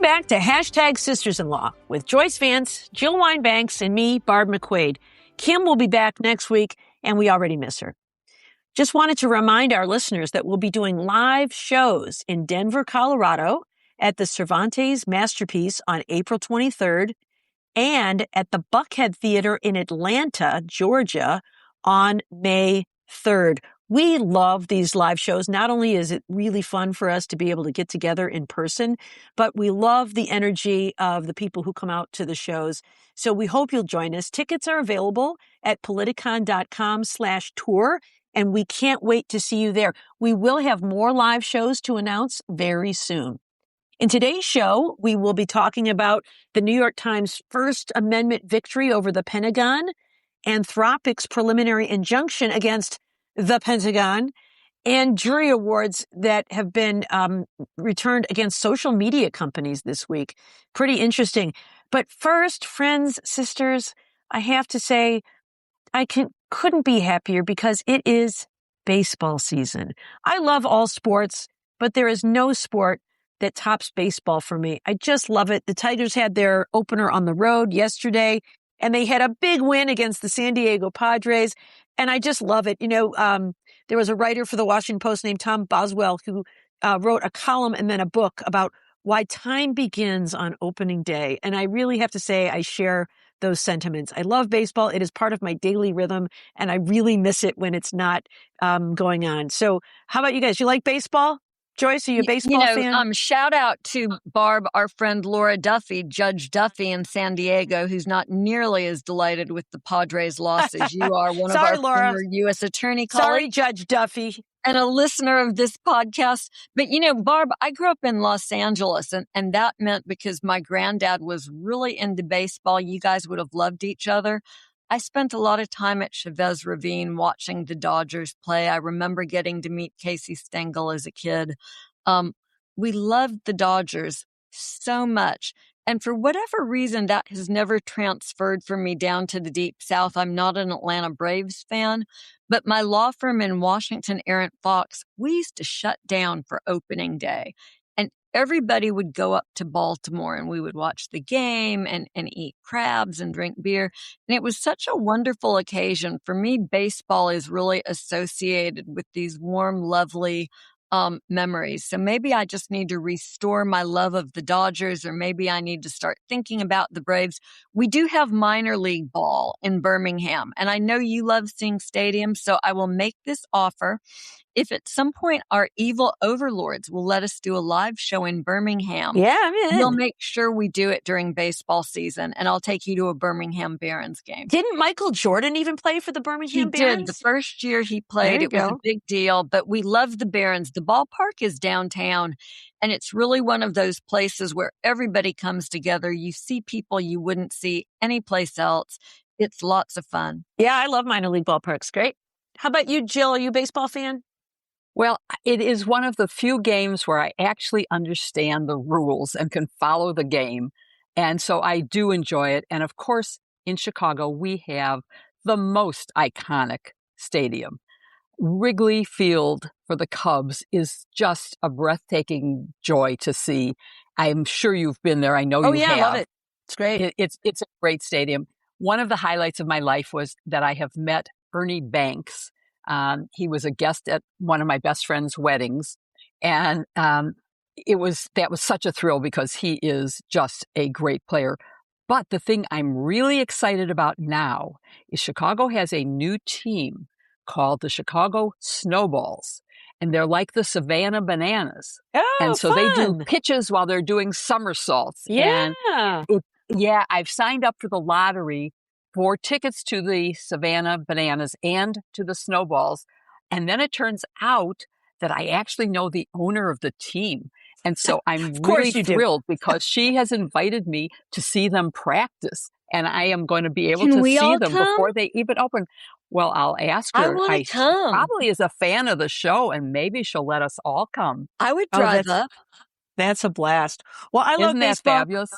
back to Hashtag Sisters-in-Law with Joyce Vance, Jill Wine-Banks, and me, Barb McQuaid. Kim will be back next week, and we already miss her. Just wanted to remind our listeners that we'll be doing live shows in Denver, Colorado at the Cervantes Masterpiece on April 23rd and at the Buckhead Theater in Atlanta, Georgia on May 3rd. We love these live shows. Not only is it really fun for us to be able to get together in person, but we love the energy of the people who come out to the shows. So we hope you'll join us. Tickets are available at politicon.com/tour, and we can't wait to see you there. We will have more live shows to announce very soon. In today's show, we will be talking about the New York Times First Amendment victory over the Pentagon, Anthropic's preliminary injunction against the Pentagon, and jury awards that have been returned against social media companies this week. Pretty interesting. But first, friends, sisters, I have to say, I couldn't be happier because it is baseball season. I love all sports, but there is no sport that tops baseball for me. I just love it. The Tigers had their opener on the road yesterday, and they had a big win against the San Diego Padres. And I just love it. You know, there was a writer for the Washington Post named Tom Boswell who wrote a column and then a book about why time begins on opening day. And I really have to say I share those sentiments. I love baseball. It is part of my daily rhythm, and I really miss it when it's not going on. So how about you guys? You like baseball? Joyce, are you a baseball fan? Shout out to Barb, our friend Laura Duffy, Judge Duffy in San Diego, who's not nearly as delighted with the Padres' loss as you are. One of our former U.S. attorney colleagues. Sorry, Judge Duffy. And a listener of this podcast. But, you know, Barb, I grew up in Los Angeles, and that meant because my granddad was really into baseball, you guys would have loved each other. I spent a lot of time at Chavez Ravine watching the Dodgers play. I remember getting to meet Casey Stengel as a kid. We loved the Dodgers so much. And for whatever reason, that has never transferred for me down to the Deep South. I'm not an Atlanta Braves fan, but my law firm in Washington, Aaron Fox, we used to shut down for opening day. And everybody would go up to Baltimore and we would watch the game and eat crabs and drink beer. And it was such a wonderful occasion. For me, baseball is really associated with these warm, lovely memories. So maybe I just need to restore my love of the Dodgers, or maybe I need to start thinking about the Braves. We do have minor league ball in Birmingham, and I know you love seeing stadiums, so I will make this offer. If at some point our evil overlords will let us do a live show in Birmingham, we'll make sure we do it during baseball season, and I'll take you to a Birmingham Barons game. Didn't Michael Jordan even play for the Birmingham Barons? He did. The first year he played, it was a big deal, but we love the Barons. The ballpark is downtown, and it's really one of those places where everybody comes together. You see people you wouldn't see anyplace else. It's lots of fun. Yeah, I love minor league ballparks. Great. How about you, Jill? Are you a baseball fan? Well, it is one of the few games where I actually understand the rules and can follow the game. And so I do enjoy it. And of course, in Chicago, we have the most iconic stadium. Wrigley Field for the Cubs is just a breathtaking joy to see. I'm sure you've been there. I know you have. I love it. It's great. It's a great stadium. One of the highlights of my life was that I have met Ernie Banks. He was a guest at one of my best friend's weddings, and that was such a thrill because he is just a great player. But the thing I'm really excited about now is Chicago has a new team called the Chicago Snowballs, and they're like the Savannah Bananas. Oh, and so fun. They do pitches while they're doing somersaults. Yeah. And I've signed up for the lottery for tickets to the Savannah Bananas and to the Snowballs. And then it turns out that I actually know the owner of the team. And so I'm really thrilled because she has invited me to see them practice. And I am going to be able to see them before they even open. Well, I'll ask her. I come. Probably is a fan of the show, and maybe she'll let us all come. I would drive up. That's a blast. Well, I love Isn't baseball. That fabulous?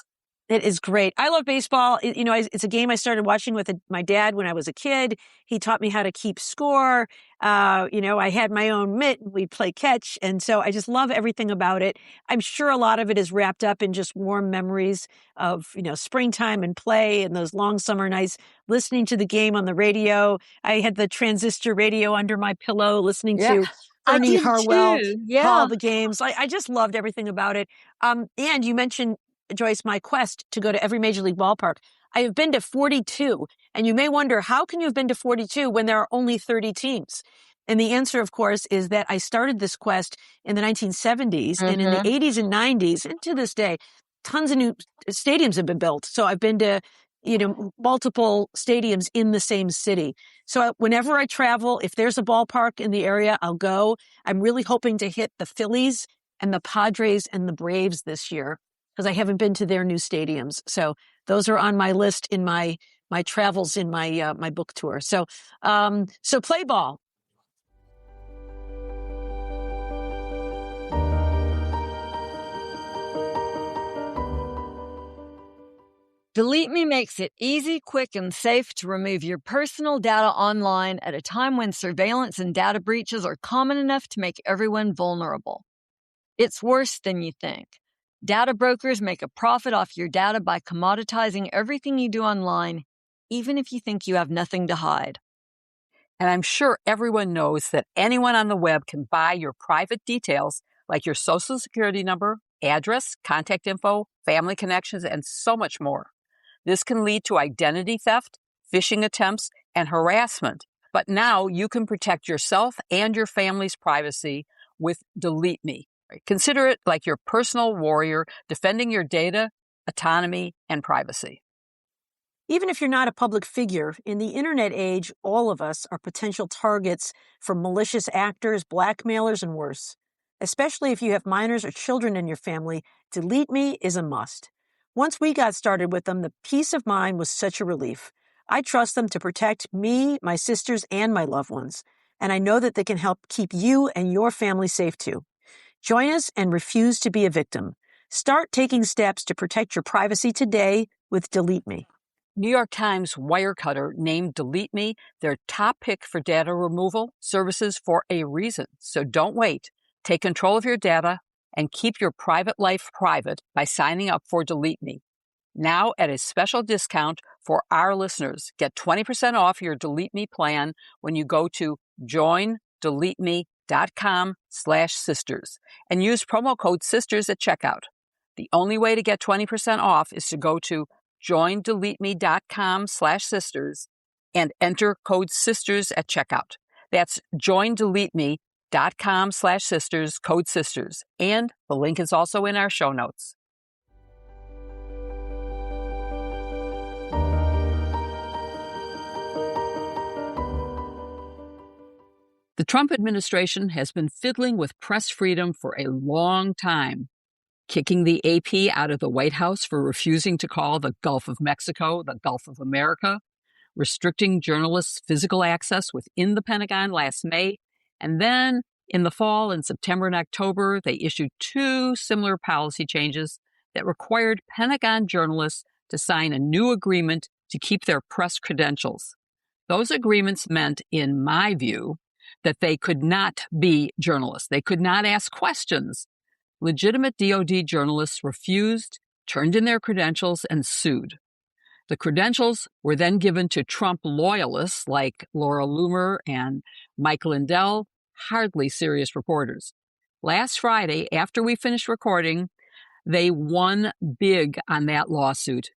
It is great. I love baseball. It's a game I started watching with my dad when I was a kid. He taught me how to keep score. I had my own mitt. We'd play catch. And so I just love everything about it. I'm sure a lot of it is wrapped up in just warm memories of, springtime and play and those long summer nights, listening to the game on the radio. I had the transistor radio under my pillow, listening to I Ernie did Harwell too. Yeah. call the games. I just loved everything about it. And you mentioned, Joyce, my quest to go to every major league ballpark. I have been to 42, and you may wonder, how can you have been to 42 when there are only 30 teams? And the answer, of course, is that I started this quest in the 1970s, and in the 80s and 90s, and to this day, tons of new stadiums have been built. So I've been to, multiple stadiums in the same city. So whenever I travel, if there's a ballpark in the area, I'll go. I'm really hoping to hit the Phillies and the Padres and the Braves this year, because I haven't been to their new stadiums. So those are on my list in my travels in my my book tour. So play ball. DeleteMe makes it easy, quick, and safe to remove your personal data online at a time when surveillance and data breaches are common enough to make everyone vulnerable. It's worse than you think. Data brokers make a profit off your data by commoditizing everything you do online, even if you think you have nothing to hide. And I'm sure everyone knows that anyone on the web can buy your private details like your social security number, address, contact info, family connections, and so much more. This can lead to identity theft, phishing attempts, and harassment. But now you can protect yourself and your family's privacy with DeleteMe. Consider it like your personal warrior defending your data, autonomy, and privacy. Even if you're not a public figure, in the internet age, all of us are potential targets for malicious actors, blackmailers, and worse. Especially if you have minors or children in your family, DeleteMe is a must. Once we got started with them, the peace of mind was such a relief. I trust them to protect me, my sisters, and my loved ones. And I know that they can help keep you and your family safe too. Join us and refuse to be a victim. Start taking steps to protect your privacy today with DeleteMe. New York Times Wirecutter named DeleteMe their top pick for data removal services for a reason. So don't wait. Take control of your data and keep your private life private by signing up for DeleteMe. Now at a special discount for our listeners, get 20% off your DeleteMe plan when you go to joindeleteme.com/sisters and use promo code SISTERS at checkout. The only way to get 20% off is to go to joindeleteme.com/sisters and enter code SISTERS at checkout. That's joindeleteme.com/sisters, code SISTERS. And the link is also in our show notes. The Trump administration has been fiddling with press freedom for a long time, kicking the AP out of the White House for refusing to call the Gulf of Mexico the Gulf of America, restricting journalists' physical access within the Pentagon last May, and then in the fall, in September and October, they issued two similar policy changes that required Pentagon journalists to sign a new agreement to keep their press credentials. Those agreements meant, in my view, that they could not be journalists. They could not ask questions. Legitimate DOD journalists refused, turned in their credentials, and sued. The credentials were then given to Trump loyalists like Laura Loomer and Mike Lindell, hardly serious reporters. Last Friday, after we finished recording, they won big on that lawsuit.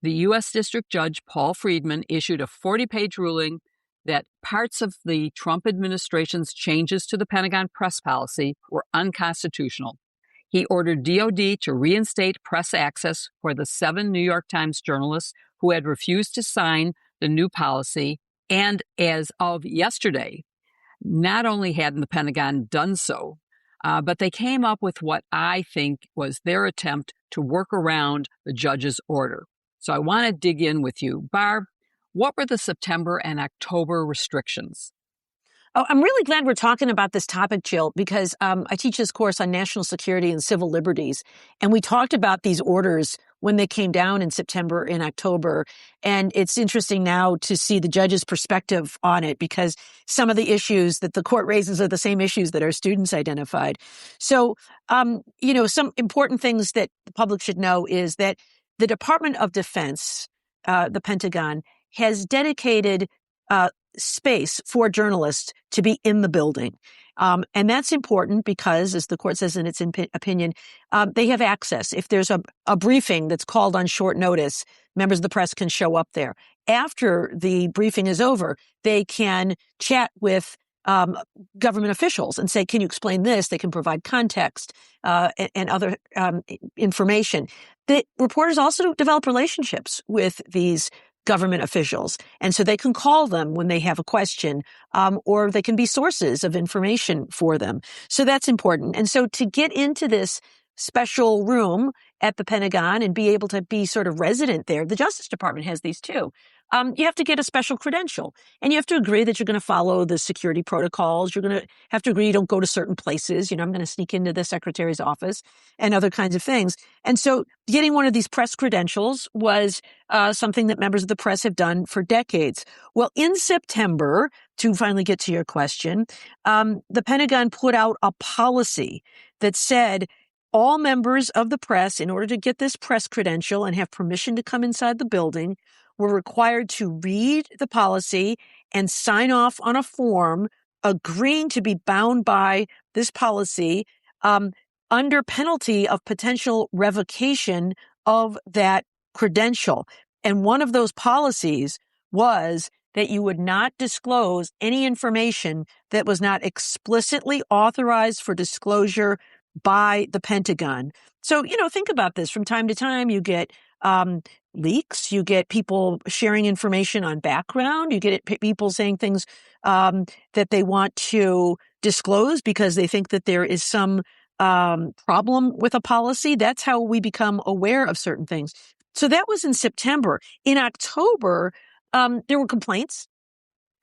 The U.S. District Judge Paul Friedman issued a 40-page ruling that parts of the Trump administration's changes to the Pentagon press policy were unconstitutional. He ordered DOD to reinstate press access for the 7 New York Times journalists who had refused to sign the new policy. And as of yesterday, not only hadn't the Pentagon done so, but they came up with what I think was their attempt to work around the judge's order. So I want to dig in with you. Barb, what were the September and October restrictions? Oh, I'm really glad we're talking about this topic, Jill, because I teach this course on national security and civil liberties. And we talked about these orders when they came down in September and October. And it's interesting now to see the judge's perspective on it, because some of the issues that the court raises are the same issues that our students identified. So, some important things that the public should know is that the Department of Defense, the Pentagon, has dedicated space for journalists to be in the building. And that's important because, as the court says in its opinion, they have access. If there's a briefing that's called on short notice, members of the press can show up there. After the briefing is over, they can chat with government officials and say, can you explain this? They can provide context and other information. The reporters also develop relationships with these government officials. And so they can call them when they have a question, or they can be sources of information for them. So that's important. And so to get into this special room at the Pentagon and be able to be sort of resident there, the Justice Department has these too. You have to get a special credential, and you have to agree that you're going to follow the security protocols. You're going to have to agree you don't go to certain places. I'm going to sneak into the secretary's office and other kinds of things. And so getting one of these press credentials was something that members of the press have done for decades. Well, in September, to finally get to your question, the Pentagon put out a policy that said all members of the press, in order to get this press credential and have permission to come inside the building, were required to read the policy and sign off on a form agreeing to be bound by this policy under penalty of potential revocation of that credential. And one of those policies was that you would not disclose any information that was not explicitly authorized for disclosure by the Pentagon. So, think about this. From time to time, you get leaks, you get people sharing information on background, you get people saying things that they want to disclose because they think that there is some problem with a policy. That's how we become aware of certain things. So that was in September. In October, there were complaints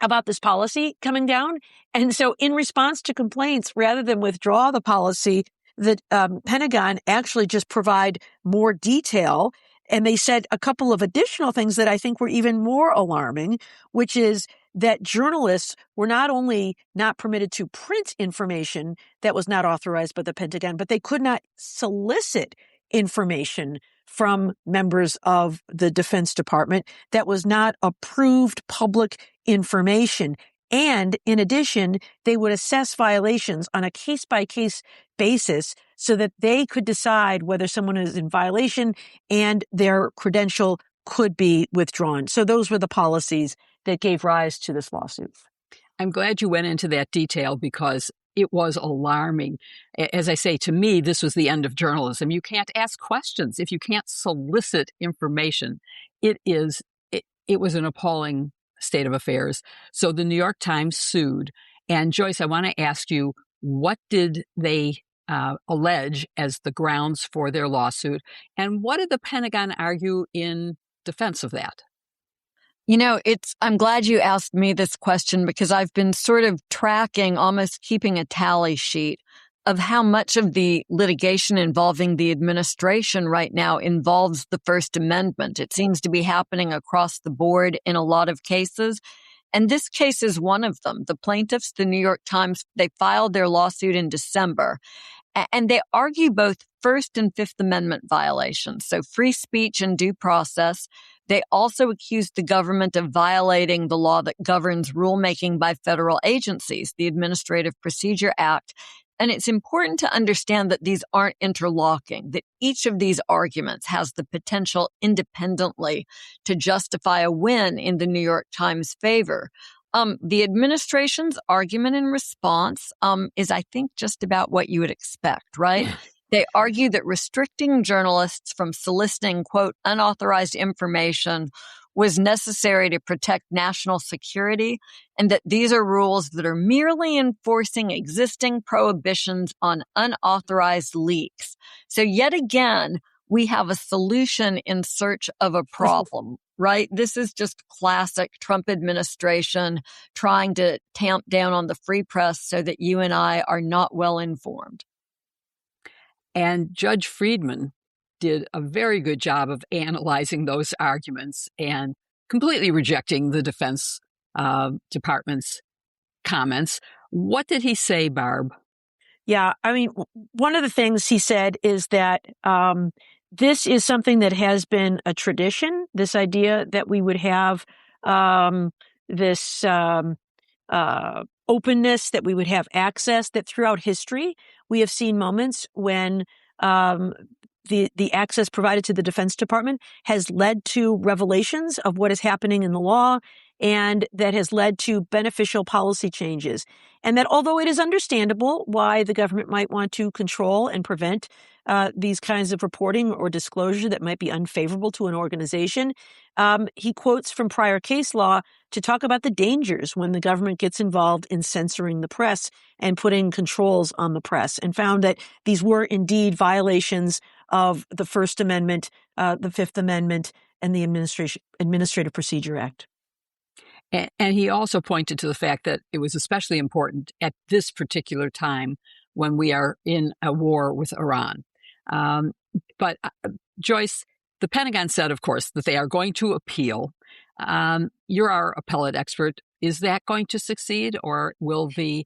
about this policy coming down. And so in response to complaints, rather than withdraw the policy, the Pentagon actually just provide more detail. And they said a couple of additional things that I think were even more alarming, which is that journalists were not only not permitted to print information that was not authorized by the Pentagon, but they could not solicit information from members of the Defense Department that was not approved public information. And in addition, they would assess violations on a case-by-case basis so that they could decide whether someone is in violation and their credential could be withdrawn. So those were the policies that gave rise to this lawsuit. I'm glad you went into that detail because it was alarming. As I say, to me, this was the end of journalism. You can't ask questions if you can't solicit information. It was an appalling state of affairs. So the New York Times sued. And Joyce, I want to ask you, what did they allege as the grounds for their lawsuit? And what did the Pentagon argue in defense of that? I'm glad you asked me this question because I've been sort of tracking, almost keeping a tally sheet of how much of the litigation involving the administration right now involves the First Amendment. It seems to be happening across the board in a lot of cases. And this case is one of them. The plaintiffs, the New York Times, they filed their lawsuit in December. And they argue both First and Fifth Amendment violations, so free speech and due process. They also accused the government of violating the law that governs rulemaking by federal agencies, the Administrative Procedure Act. And it's important to understand that these aren't interlocking, that each of these arguments has the potential independently to justify a win in the New York Times' favor. The administration's argument in response is, I think, just about what you would expect, right? They argue that restricting journalists from soliciting, quote, unauthorized information was necessary to protect national security, and that these are rules that are merely enforcing existing prohibitions on unauthorized leaks. So yet again, we have a solution in search of a problem, right? This is just classic Trump administration trying to tamp down on the free press so that you and I are not well informed. And Judge Friedman did a very good job of analyzing those arguments and completely rejecting the Defense Department's comments. What did he say, Barb? Yeah, I mean, one of the things he said is that this is something that has been a tradition, this idea that we would have this openness, that we would have access, that throughout history, we have seen moments when the access provided to the Defense Department has led to revelations of what is happening in the law, and that has led to beneficial policy changes. And that although it is understandable why the government might want to control and prevent these kinds of reporting or disclosure that might be unfavorable to an organization, he quotes from prior case law to talk about the dangers when the government gets involved in censoring the press and putting controls on the press, and found that these were indeed violations of the First Amendment, the Fifth Amendment, and the Administrative Procedure Act. And he also pointed to the fact that it was especially important at this particular time when we are in a war with Iran. But Joyce, the Pentagon said, of course, that they are going to appeal. You're our appellate expert. Is that going to succeed, or will the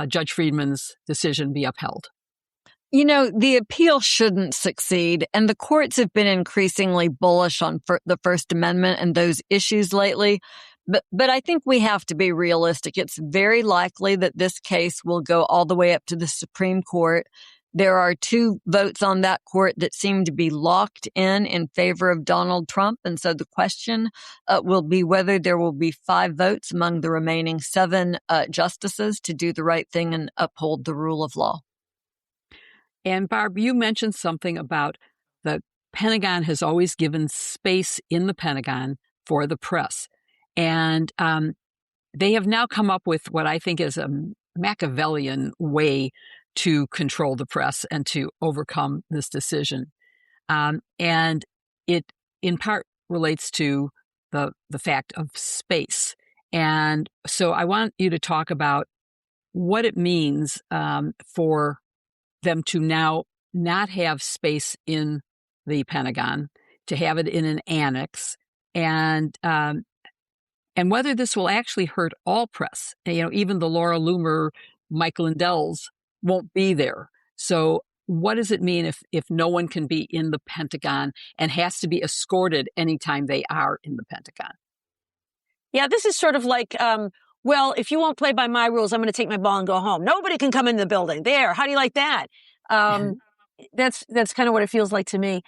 Judge Friedman's decision be upheld? You know, the appeal shouldn't succeed, and the courts have been increasingly bullish on the First Amendment and those issues lately. But I think we have to be realistic. It's very likely that this case will go all the way up to the Supreme Court. There are 2 votes on that court that seem to be locked in favor of Donald Trump. And so the question will be whether there will be 5 votes among the remaining 7 justices to do the right thing and uphold the rule of law. And Barb, you mentioned something about the Pentagon has always given space in the Pentagon for the press. And they have now come up with what I think is a Machiavellian way to control the press and to overcome this decision. And it in part relates to the fact of space. And so I want you to talk about what it means for them to now not have space in the Pentagon, to have it in an annex, and whether this will actually hurt all press. You know, even the Laura Loomer, Mike Lindell's won't be there. So what does it mean if no one can be in the Pentagon and has to be escorted anytime they are in the Pentagon? Yeah, this is sort of like, well, if you won't play by my rules, I'm going to take my ball and go home. Nobody can come into the building. There. How do you like that? That's kind of what it feels like to me.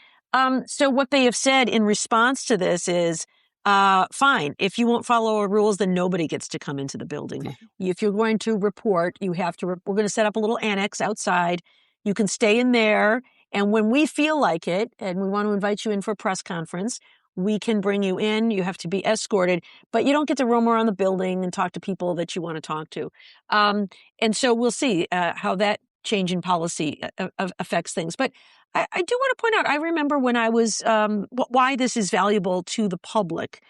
So what they have said in response to this is, fine. If you won't follow our rules, then nobody gets to come into the building. If you're going to report, you have to, we're going to set up a little annex outside. You can stay in there. And when we feel like it, and we want to invite you in for a press conference, we can bring you in. You have to be escorted, but you don't get to roam around the building and talk to people that you want to talk to. And so we'll see how that change in policy affects things. But I do want to point out, I remember when I was, why this is valuable to the public.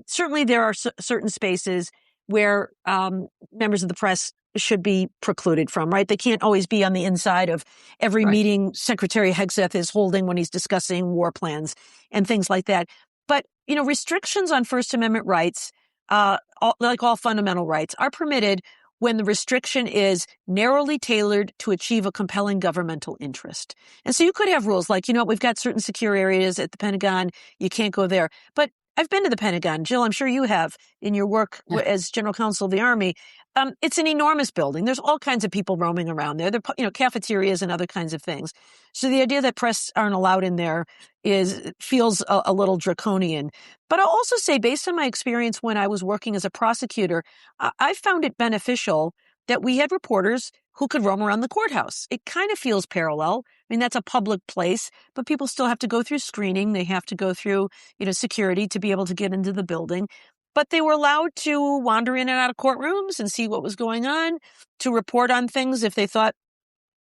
Certainly there are certain spaces where members of the press should be precluded from, right? They can't always be on the inside of every meeting Secretary Hegseth is holding when he's discussing war plans and things like that. But, you know, restrictions on First Amendment rights, like all fundamental rights, are permitted when the restriction is narrowly tailored to achieve a compelling governmental interest. And so you could have rules like, you know, we've got certain secure areas at the Pentagon, you can't go there. But I've been to the Pentagon. Jill, I'm sure you have in your work as General Counsel of the Army. It's an enormous building. There's all kinds of people roaming around there. There are, you know, cafeterias and other kinds of things. So the idea that press aren't allowed in there feels a little draconian. But I'll also say, based on my experience when I was working as a prosecutor, I found it beneficial that we had reporters who could roam around the courthouse. It kind of feels parallel. I mean, that's a public place, but people still have to go through screening. They have to go through, you know, security to be able to get into the building. But they were allowed to wander in and out of courtrooms and see what was going on, to report on things if they thought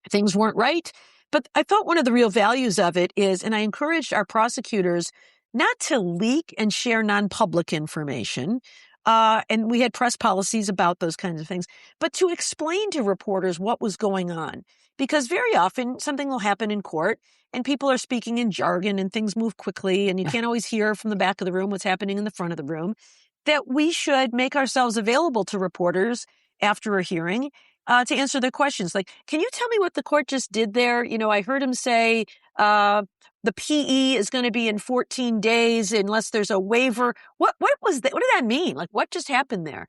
things weren't right. But I thought one of the real values of it is, and I encouraged our prosecutors not to leak and share non-public information, And we had press policies about those kinds of things. But to explain to reporters what was going on, because very often something will happen in court and people are speaking in jargon and things move quickly and you can't always hear from the back of the room what's happening in the front of the room, that we should make ourselves available to reporters after a hearing to answer their questions. Like, can you tell me what the court just did there? I heard him say the PE is going to be in 14 days unless there's a waiver. What was that? What did that mean? Like, what just happened there?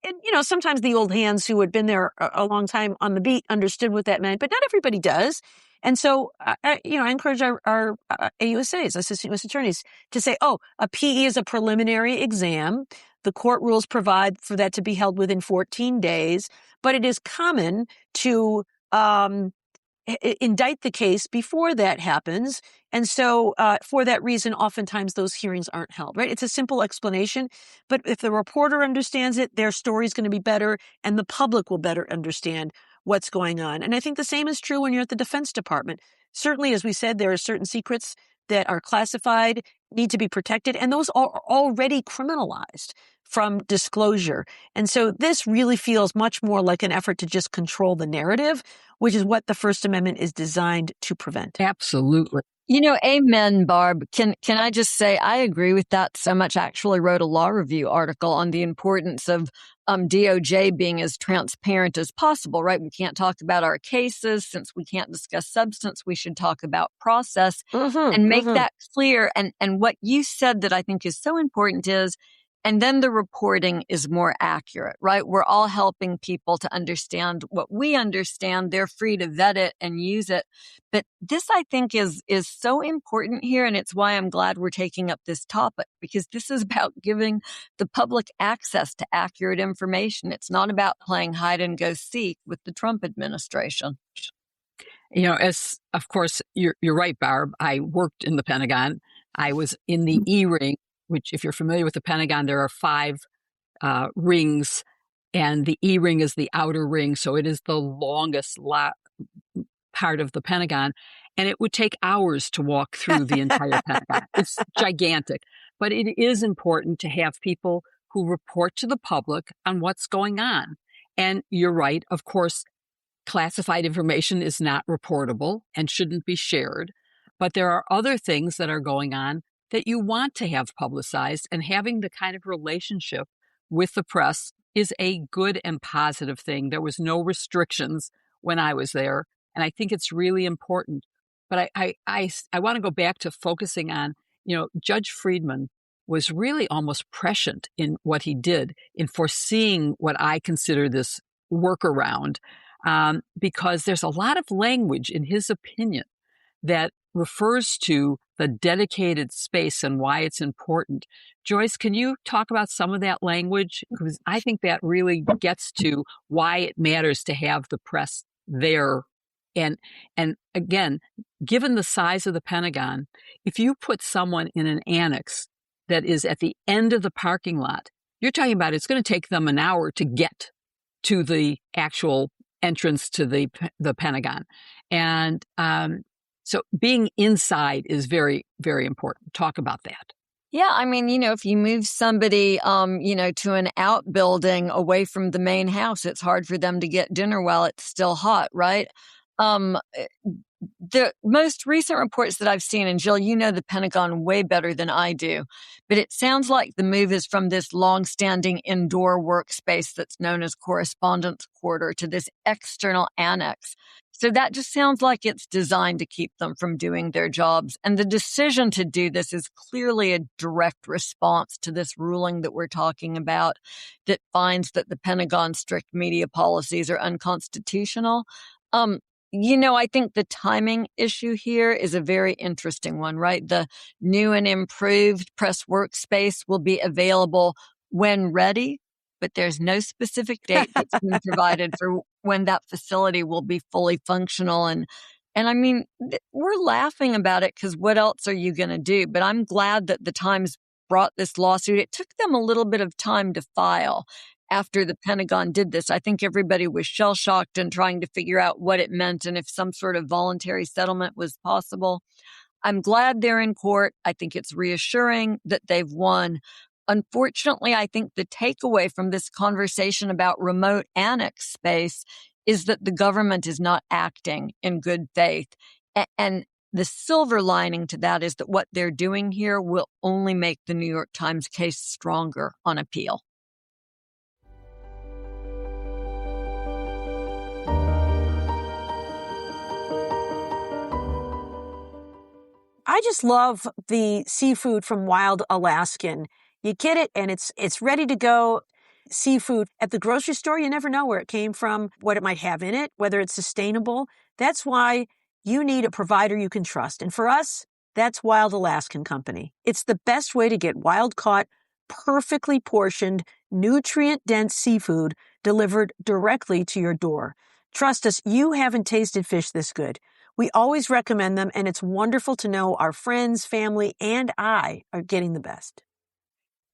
And, sometimes the old hands who had been there a long time on the beat understood what that meant, but not everybody does. And so, I encourage our AUSAs, assistant U.S. attorneys, to say, a PE is a preliminary exam. The court rules provide for that to be held within 14 days, but it is common to indict the case before that happens. And so for that reason, oftentimes those hearings aren't held, right? It's a simple explanation, but if the reporter understands it, their story is going to be better and the public will better understand what's going on. And I think the same is true when you're at the Defense Department. Certainly, as we said, there are certain secrets that are classified, need to be protected, and those are already criminalized from disclosure. And so this really feels much more like an effort to just control the narrative, which is what the First Amendment is designed to prevent. Absolutely. Amen, Barb. Can I just say I agree with that so much. I actually wrote a law review article on the importance of DOJ being as transparent as possible, right? We can't talk about our cases since we can't discuss substance. We should talk about process and make that clear. And what you said that I think is so important is, and then the reporting is more accurate, right? We're all helping people to understand what we understand. They're free to vet it and use it. But this, I think, is so important here. And it's why I'm glad we're taking up this topic, because this is about giving the public access to accurate information. It's not about playing hide and go seek with the Trump administration. As of course, you're right, Barb. I worked in the Pentagon. I was in the E-ring, which, if you're familiar with the Pentagon, there are 5 rings, and the E-ring is the outer ring. So it is the longest part of the Pentagon, and it would take hours to walk through the entire Pentagon. It's gigantic, but it is important to have people who report to the public on what's going on. And you're right, of course, classified information is not reportable and shouldn't be shared, but there are other things that are going on that you want to have publicized, and having the kind of relationship with the press is a good and positive thing. There was no restrictions when I was there, and I think it's really important. But I want to go back to focusing on, Judge Friedman was really almost prescient in what he did in foreseeing what I consider this workaround, because there's a lot of language in his opinion that refers to the dedicated space and why it's important. Joyce, can you talk about some of that language? Because I think that really gets to why it matters to have the press there. And again, given the size of the Pentagon, if you put someone in an annex that is at the end of the parking lot, you're talking about it's going to take them an hour to get to the actual entrance to the Pentagon. And so being inside is very, very important. Talk about that. Yeah, I mean, if you move somebody, to an outbuilding away from the main house, it's hard for them to get dinner while it's still hot, right? The most recent reports that I've seen, and Jill, you know the Pentagon way better than I do, but it sounds like the move is from this long-standing indoor workspace that's known as correspondence quarter to this external annex. So that just sounds like it's designed to keep them from doing their jobs. And the decision to do this is clearly a direct response to this ruling that we're talking about that finds that the Pentagon's strict media policies are unconstitutional. I think the timing issue here is a very interesting one, right? The new and improved press workspace will be available when ready, but there's no specific date that's been provided for when that facility will be fully functional. And I mean, we're laughing about it because what else are you going to do? But I'm glad that the Times brought this lawsuit. It took them a little bit of time to file after the Pentagon did this. I think everybody was shell-shocked and trying to figure out what it meant and if some sort of voluntary settlement was possible. I'm glad they're in court. I think it's reassuring that they've won. Unfortunately, I think the takeaway from this conversation about remote annex space is that the government is not acting in good faith. And the silver lining to that is that what they're doing here will only make the New York Times case stronger on appeal. I just love the seafood from Wild Alaskan. You get it and it's ready to go. Seafood at the grocery store, you never know where it came from, what it might have in it, whether it's sustainable. That's why you need a provider you can trust. And for us, that's Wild Alaskan Company. It's the best way to get wild-caught, perfectly portioned, nutrient-dense seafood delivered directly to your door. Trust us, you haven't tasted fish this good. We always recommend them, and it's wonderful to know our friends, family, and I are getting the best.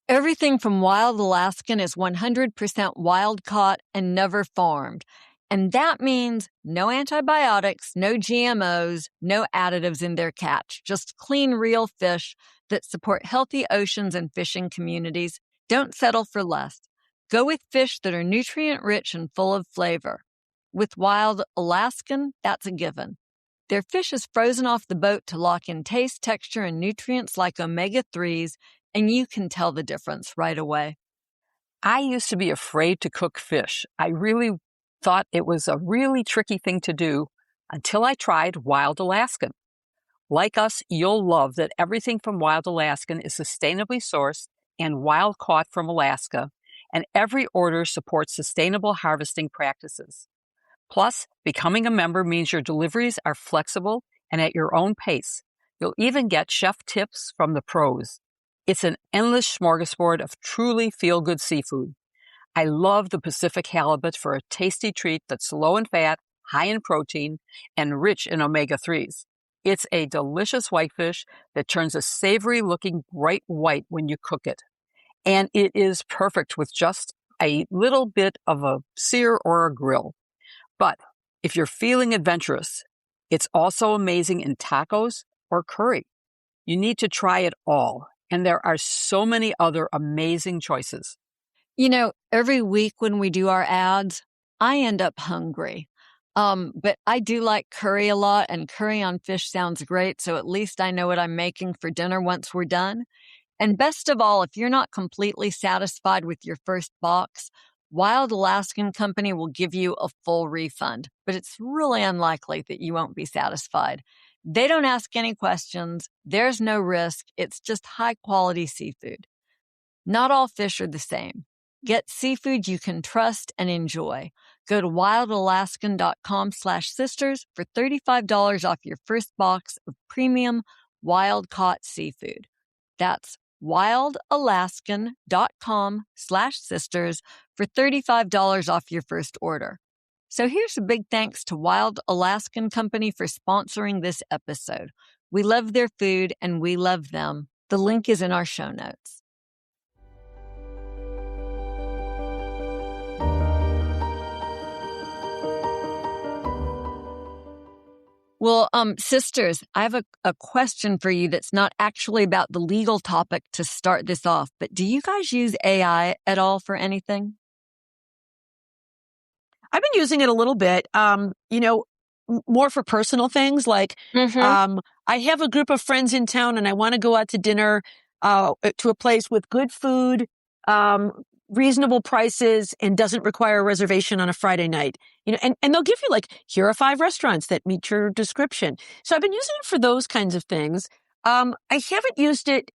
Everything from Wild Alaskan is 100% wild caught and never farmed. And that means no antibiotics, no GMOs, no additives in their catch, just clean, real fish that support healthy oceans and fishing communities. Don't settle for less. Go with fish that are nutrient-rich and full of flavor. With Wild Alaskan, that's a given. Their fish is frozen off the boat to lock in taste, texture, and nutrients like omega-3s, and you can tell the difference right away. I used to be afraid to cook fish. I really thought it was a really tricky thing to do until I tried Wild Alaskan. Like us, you'll love that everything from Wild Alaskan is sustainably sourced and wild caught from Alaska, and every order supports sustainable harvesting practices. Plus, becoming a member means your deliveries are flexible and at your own pace. You'll even get chef tips from the pros. It's an endless smorgasbord of truly feel-good seafood. I love the Pacific halibut for a tasty treat that's low in fat, high in protein, and rich in omega-3s. It's a delicious whitefish that turns a savory-looking bright white when you cook it. And it is perfect with just a little bit of a sear or a grill. But if you're feeling adventurous, it's also amazing in tacos or curry. You need to try it all. And there are so many other amazing choices. You know, every week when we do our ads, I end up hungry. But I do like curry a lot, and curry on fish sounds great. So at least I know what I'm making for dinner once we're done. And best of all, if you're not completely satisfied with your first box, Wild Alaskan Company will give you a full refund, but it's really unlikely that you won't be satisfied. They don't ask any questions. There's no risk. It's just high quality seafood. Not all fish are the same. Get seafood you can trust and enjoy. Go to wildalaskan.com/sisters for $35 off your first box of premium wild-caught seafood. That's wildalaskan.com/sisters for $35 off your first order. So here's a big thanks to Wild Alaskan Company for sponsoring this episode. We love their food and we love them. The link is in our show notes. Well, sisters, I have a question for you that's not actually about the legal topic to start this off, but do you guys use AI at all for anything? I've been using it a little bit, more for personal things. Like, I have a group of friends in town and I want to go out to dinner, to a place with good food, reasonable prices, and doesn't require a reservation on a Friday night. And they'll give you like, here are 5 restaurants that meet your description. So I've been using it for those kinds of things. I haven't used it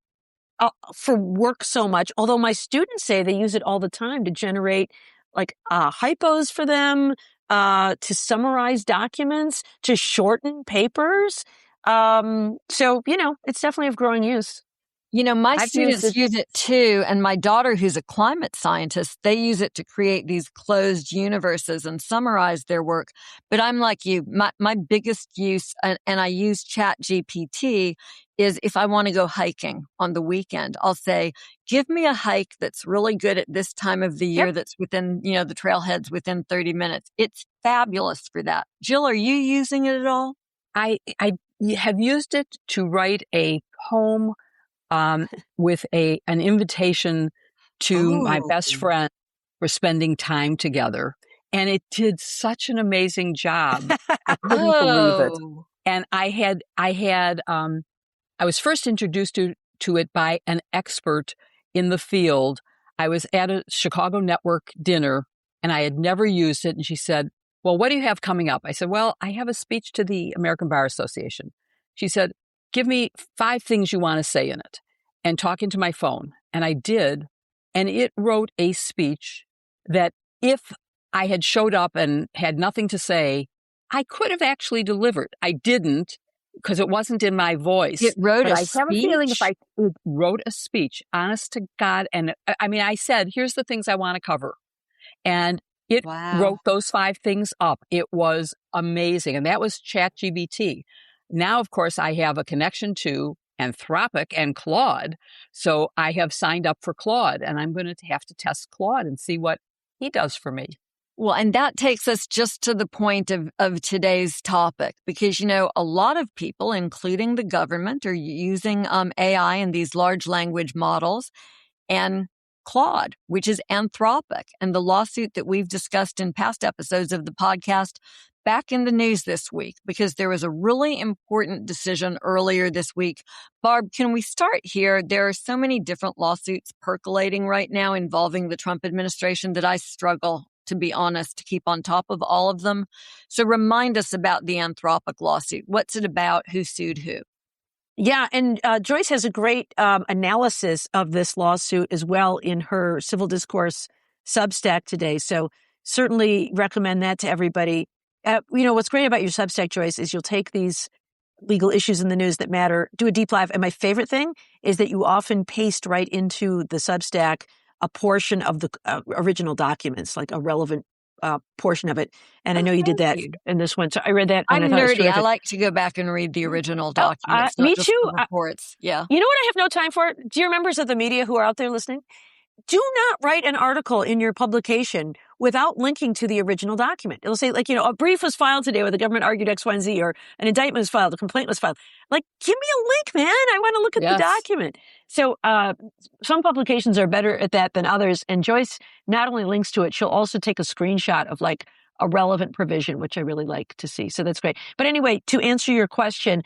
for work so much, although my students say they use it all the time to generate like hypos for them, to summarize documents, to shorten papers. So, it's definitely of growing use. My students use it too. And my daughter, who's a climate scientist, they use it to create these closed universes and summarize their work. But I'm like you, my biggest use, and I use ChatGPT, is if I want to go hiking on the weekend, I'll say, give me a hike that's really good at this time of the year, that's within, the trailheads within 30 minutes. It's fabulous for that. Jill, are you using it at all? I have used it to write a poem with an invitation to my best friend for spending time together. And it did such an amazing job. I couldn't believe it. And I was first introduced to it by an expert in the field. I was at a Chicago network dinner and I had never used it. And she said, well, what do you have coming up? I said, well, I have a speech to the American Bar Association. She said, give me 5 things you want to say in it, and talk into my phone. And I did. And it wrote a speech that if I had showed up and had nothing to say, I could have actually delivered. I didn't, because it wasn't in my voice. It wrote but a I speech? have a feeling if I wrote a speech, honest to God, and I mean, I said, here's the things I want to cover. And it wrote those 5 things up. It was amazing. And that was ChatGPT. Now, of course, I have a connection to Anthropic and Claude. So I have signed up for Claude, and I'm going to have to test Claude and see what he does for me. Well, and that takes us just to the point of today's topic, because, a lot of people, including the government, are using AI and these large language models and Claude, which is Anthropic, and the lawsuit that we've discussed in past episodes of the podcast back in the news this week, because there was a really important decision earlier this week. Barb, can we start here? There are so many different lawsuits percolating right now involving the Trump administration that I struggle, to be honest, to keep on top of all of them. So remind us about the Anthropic lawsuit. What's it about? Who sued who? Yeah, and Joyce has a great analysis of this lawsuit as well in her Civil Discourse Substack today. So certainly recommend that to everybody. What's great about your Substack, Joyce, is you'll take these legal issues in the news that matter, do a deep dive. And my favorite thing is that you often paste right into the Substack a portion of the original documents, like a relevant portion of it. And I know you did that in this one. So I read that. And I'm I thought it was nerdy. terrific. I like to go back and read the original documents. Me not just too. the reports. Yeah. You know what I have no time for? Dear members of the media who are out there listening, do not write an article in your publication without linking to the original document. It'll say, a brief was filed today where the government argued X, Y, and Z, or an indictment was filed, a complaint was filed. Give me a link, man. I want to look at the document. So some publications are better at that than others. And Joyce not only links to it, she'll also take a screenshot of a relevant provision, which I really like to see. So that's great. But anyway, to answer your question,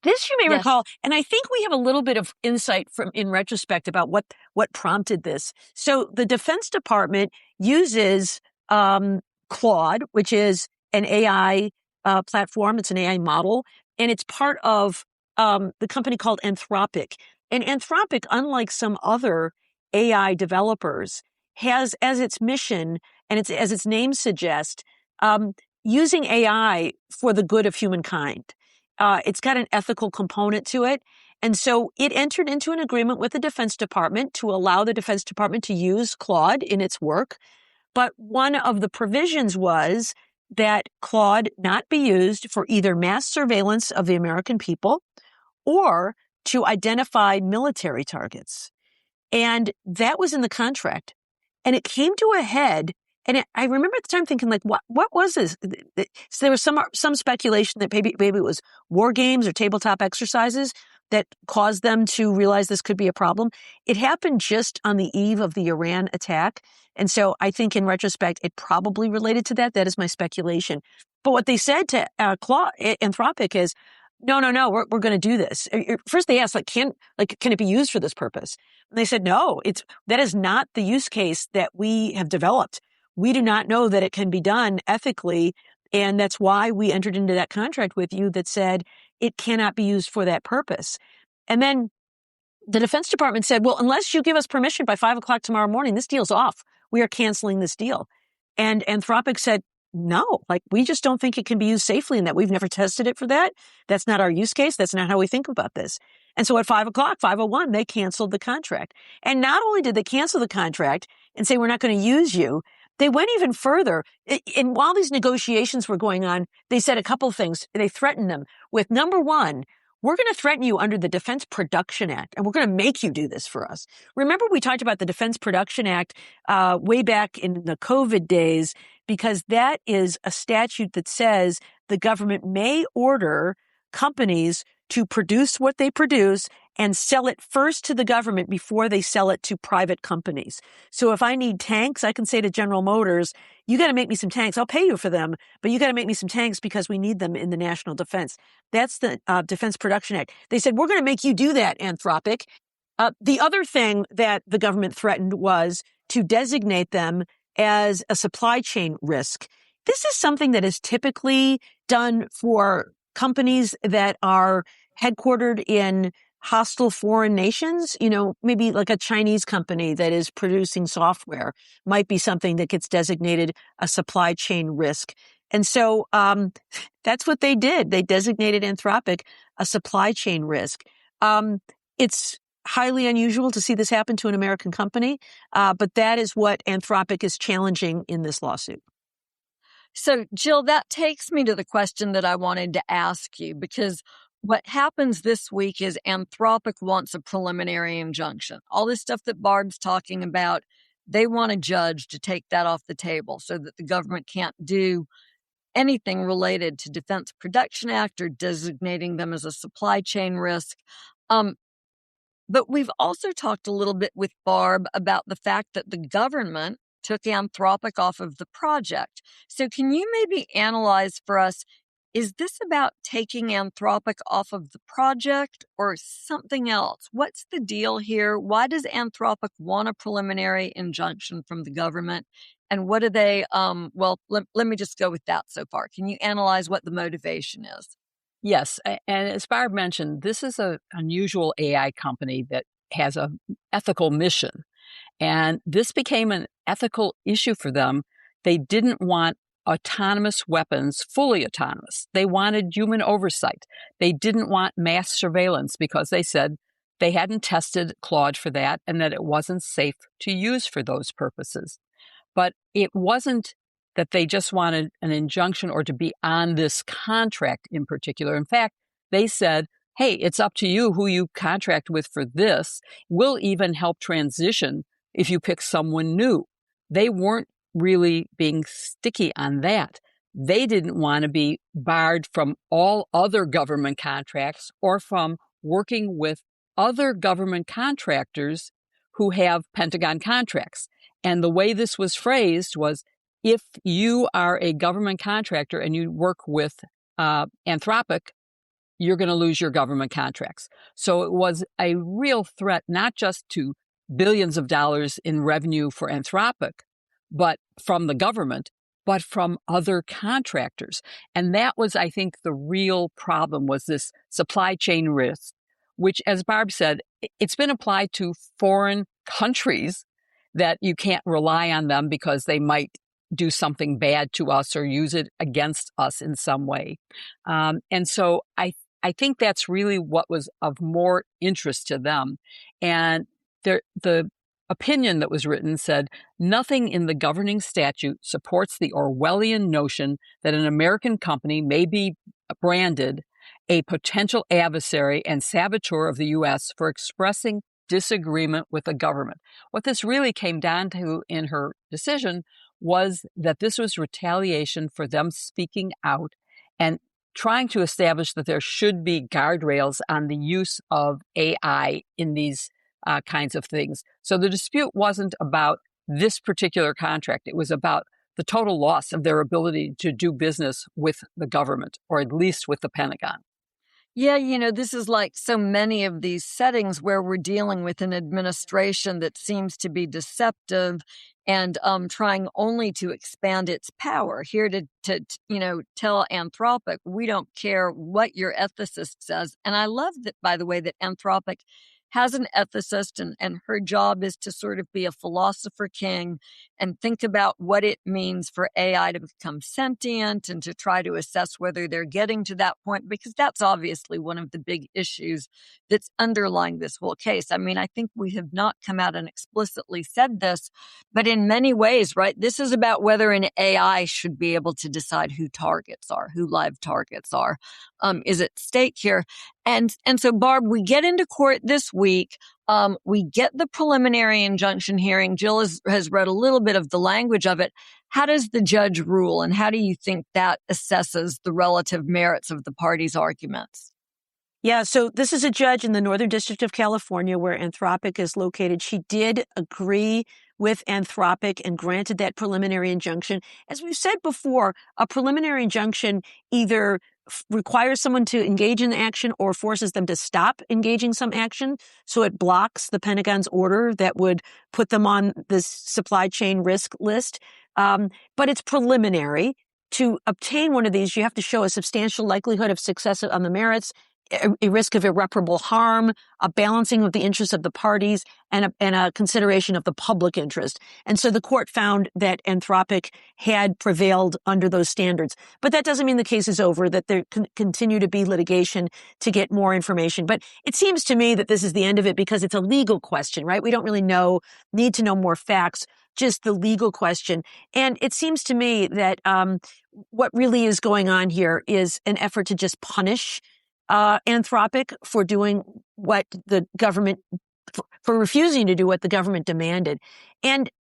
this you may recall, and I think we have a little bit of insight in retrospect about what prompted this. So the Defense Department uses Claude, which is an AI platform. It's an AI model, and it's part of the company called Anthropic. And Anthropic, unlike some other AI developers, has as its mission, and as its name suggests, using AI for the good of humankind. It's got an ethical component to it. And so it entered into an agreement with the Defense Department to allow the Defense Department to use Claude in its work. But one of the provisions was that Claude not be used for either mass surveillance of the American people or to identify military targets. And that was in the contract. And it came to a head. And I remember at the time thinking, what was this? So there was some speculation that maybe it was war games or tabletop exercises that caused them to realize this could be a problem. It happened just on the eve of the Iran attack. And so I think in retrospect, it probably related to that. That is my speculation. But what they said to Anthropic is, no, we're going to do this. First they asked, can it be used for this purpose? And they said, no, that is not the use case that we have developed. We do not know that it can be done ethically. And that's why we entered into that contract with you that said it cannot be used for that purpose. And then the Defense Department said, well, unless you give us permission by 5:00 tomorrow morning, this deal's off. We are canceling this deal. And Anthropic said, no, we just don't think it can be used safely and that we've never tested it for that. That's not our use case. That's not how we think about this. And so at 5:00, 5:01, they canceled the contract. And not only did they cancel the contract and say, we're not going to use you, they went even further. And while these negotiations were going on, they said a couple of things. They threatened them with, number one, we're going to threaten you under the Defense Production Act, and we're going to make you do this for us. Remember, we talked about the Defense Production Act way back in the COVID days, because that is a statute that says the government may order companies to produce what they produce and sell it first to the government before they sell it to private companies. So if I need tanks, I can say to General Motors, you got to make me some tanks. I'll pay you for them, but you got to make me some tanks because we need them in the national defense. That's the Defense Production Act. They said, we're going to make you do that, Anthropic. The other thing that the government threatened was to designate them as a supply chain risk. This is something that is typically done for companies that are headquartered in hostile foreign nations. Maybe like a Chinese company that is producing software might be something that gets designated a supply chain risk. And so that's what they did. They designated Anthropic a supply chain risk. It's highly unusual to see this happen to an American company, but that is what Anthropic is challenging in this lawsuit. So, Jill, that takes me to the question that I wanted to ask you, because what happens this week is Anthropic wants a preliminary injunction. All this stuff that Barb's talking about, they want a judge to take that off the table so that the government can't do anything related to Defense Production Act or designating them as a supply chain risk. But we've also talked a little bit with Barb about the fact that the government took Anthropic off of the project. So can you maybe analyze for us, is this about taking Anthropic off of the project or something else? What's the deal here? Why does Anthropic want a preliminary injunction from the government? And what do they, let me just go with that so far. Can you analyze what the motivation is? Yes. And as Barb mentioned, this is an unusual AI company that has an ethical mission. And this became an ethical issue for them. They didn't want autonomous weapons, fully autonomous. They wanted human oversight. They didn't want mass surveillance because they said they hadn't tested Claude for that and that it wasn't safe to use for those purposes. But it wasn't that they just wanted an injunction or to be on this contract in particular. In fact, they said, hey, it's up to you who you contract with for this. We'll even help transition if you pick someone new. They weren't really being sticky on that. They didn't want to be barred from all other government contracts or from working with other government contractors who have Pentagon contracts. And the way this was phrased was, if you are a government contractor and you work with Anthropic, you're going to lose your government contracts. So it was a real threat, not just to billions of dollars in revenue for Anthropic, but from the government, but from other contractors. And that was, I think, the real problem, was this supply chain risk, which, as Barb said, it's been applied to foreign countries, that you can't rely on them because they might do something bad to us or use it against us in some way. And so I think that's really what was of more interest to them. And the opinion that was written said, nothing in the governing statute supports the Orwellian notion that an American company may be branded a potential adversary and saboteur of the U.S. for expressing disagreement with the government. What this really came down to in her decision was that this was retaliation for them speaking out and trying to establish that there should be guardrails on the use of AI in these kinds of things. So the dispute wasn't about this particular contract. It was about the total loss of their ability to do business with the government, or at least with the Pentagon. Yeah, this is like so many of these settings where we're dealing with an administration that seems to be deceptive and trying only to expand its power. Here to tell Anthropic, we don't care what your ethicist says. And I love that, by the way, that Anthropic has an ethicist, and her job is to sort of be a philosopher king and think about what it means for AI to become sentient and to try to assess whether they're getting to that point, because that's obviously one of the big issues that's underlying this whole case. I mean, I think we have not come out and explicitly said this, but in many ways, right, this is about whether an AI should be able to decide who targets are, who live targets are, is at stake here. And so, Barb, we get into court this week. We get the preliminary injunction hearing. Jill has read a little bit of the language of it. How does the judge rule, and how do you think that assesses the relative merits of the parties' arguments? Yeah, so this is a judge in the Northern District of California where Anthropic is located. She did agree with Anthropic and granted that preliminary injunction. As we've said before, a preliminary injunction either requires someone to engage in action or forces them to stop engaging some action. So it blocks the Pentagon's order that would put them on this supply chain risk list. But it's preliminary. To obtain one of these, you have to show a substantial likelihood of success on the merits, a risk of irreparable harm, a balancing of the interests of the parties, and a consideration of the public interest. And so the court found that Anthropic had prevailed under those standards. But that doesn't mean the case is over, that there continue to be litigation to get more information. But it seems to me that this is the end of it because it's a legal question, right? We don't really need to know more facts, just the legal question. And it seems to me that what really is going on here is an effort to just punish Anthropic for doing what the government, for refusing to do what the government demanded. And,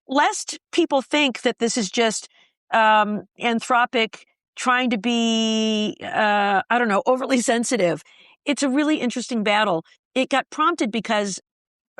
lest people think that this is just Anthropic trying to be, overly sensitive. It's a really interesting battle. It got prompted because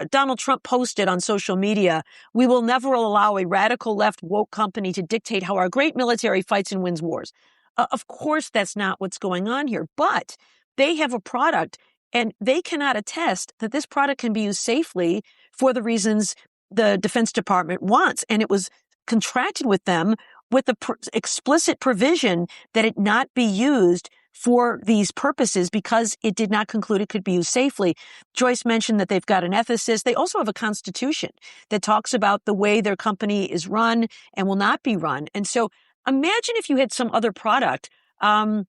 Donald Trump posted on social media, "We will never allow a radical left woke company to dictate how our great military fights and wins wars." Of course, that's not what's going on here, but they have a product and they cannot attest that this product can be used safely for the reasons the Defense Department wants. And it was contracted with them with the explicit provision that it not be used for these purposes because it did not conclude it could be used safely. Joyce mentioned that they've got an ethicist. They also have a constitution that talks about the way their company is run and will not be run. And so imagine if you had some other product, a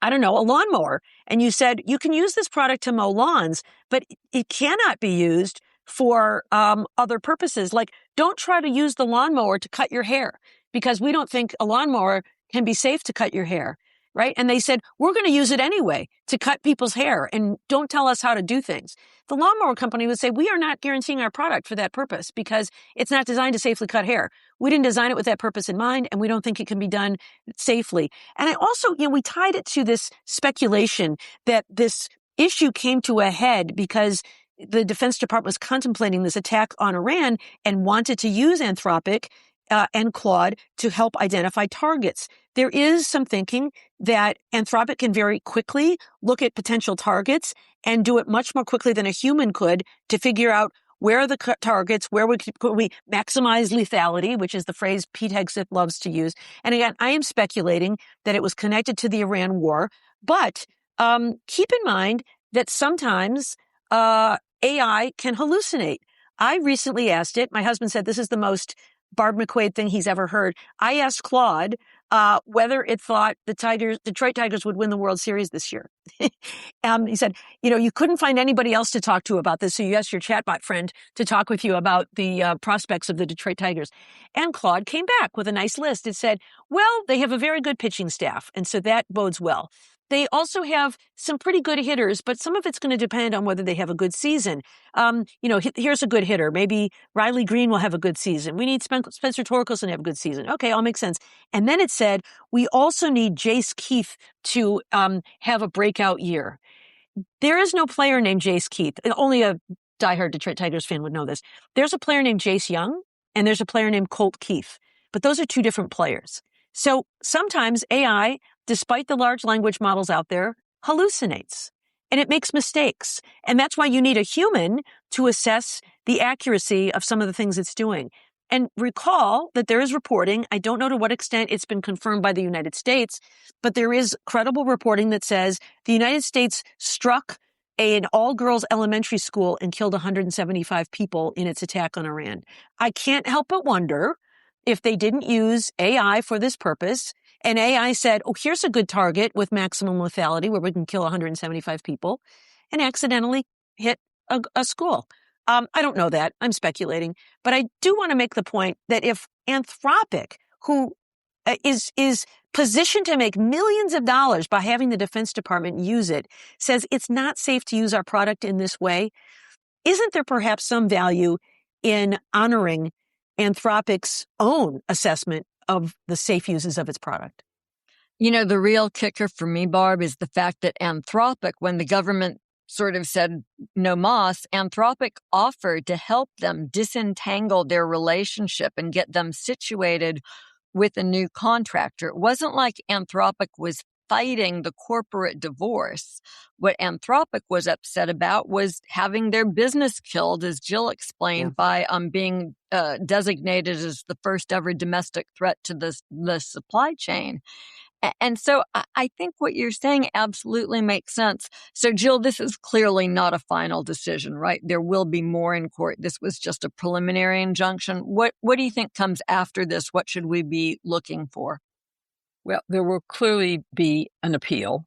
lawnmower, and you said, you can use this product to mow lawns, but it cannot be used for other purposes. Like, don't try to use the lawnmower to cut your hair because we don't think a lawnmower can be safe to cut your hair, right? And they said, we're going to use it anyway to cut people's hair and don't tell us how to do things. The lawnmower company would say, we are not guaranteeing our product for that purpose because it's not designed to safely cut hair. We didn't design it with that purpose in mind, and we don't think it can be done safely. And I also, we tied it to this speculation that this issue came to a head because the Defense Department was contemplating this attack on Iran and wanted to use Anthropic and Claude to help identify targets. There is some thinking that Anthropic can very quickly look at potential targets and do it much more quickly than a human could to figure out where are the targets, where we maximize lethality, which is the phrase Pete Hegseth loves to use. And again, I am speculating that it was connected to the Iran war, but keep in mind that sometimes AI can hallucinate. I recently asked it. My husband said this is the most Barb McQuaid thing he's ever heard. I asked Claude whether it thought the Detroit Tigers would win the World Series this year. He said, you couldn't find anybody else to talk to about this, so you asked your chatbot friend to talk with you about the prospects of the Detroit Tigers. And Claude came back with a nice list. It said, well, they have a very good pitching staff, and so that bodes well. They also have some pretty good hitters, but some of it's going to depend on whether they have a good season. Here's a good hitter. Maybe Riley Green will have a good season. We need Spencer Torkelson to have a good season. Okay, all makes sense. And then it said, we also need Jace Keith to have a breakout year. There is no player named Jace Keith. Only a diehard Detroit Tigers fan would know this. There's a player named Jace Young, and there's a player named Colt Keith. But those are two different players. So sometimes AI, despite the large language models out there, hallucinates and it makes mistakes. And that's why you need a human to assess the accuracy of some of the things it's doing. And recall that there is reporting. I don't know to what extent it's been confirmed by the United States, but there is credible reporting that says the United States struck an all-girls elementary school and killed 175 people in its attack on Iran. I can't help but wonder if they didn't use AI for this purpose, and AI said, oh, here's a good target with maximum lethality where we can kill 175 people, and accidentally hit a school. I don't know that. I'm speculating. But I do want to make the point that if Anthropic, who is positioned to make millions of dollars by having the Defense Department use it, says it's not safe to use our product in this way, isn't there perhaps some value in honoring Anthropic's own assessment of the safe uses of its product? You know, the real kicker for me, Barb, is the fact that Anthropic, when the government sort of said no mas, Anthropic offered to help them disentangle their relationship and get them situated with a new contractor. It wasn't like Anthropic was fighting the corporate divorce. What Anthropic was upset about was having their business killed, as Jill explained, by being designated as the first ever domestic threat to the supply chain. And so I think what you're saying absolutely makes sense. So, Jill, this is clearly not a final decision, right? There will be more in court. This was just a preliminary injunction. What do you think comes after this? What should we be looking for? Well, there will clearly be an appeal,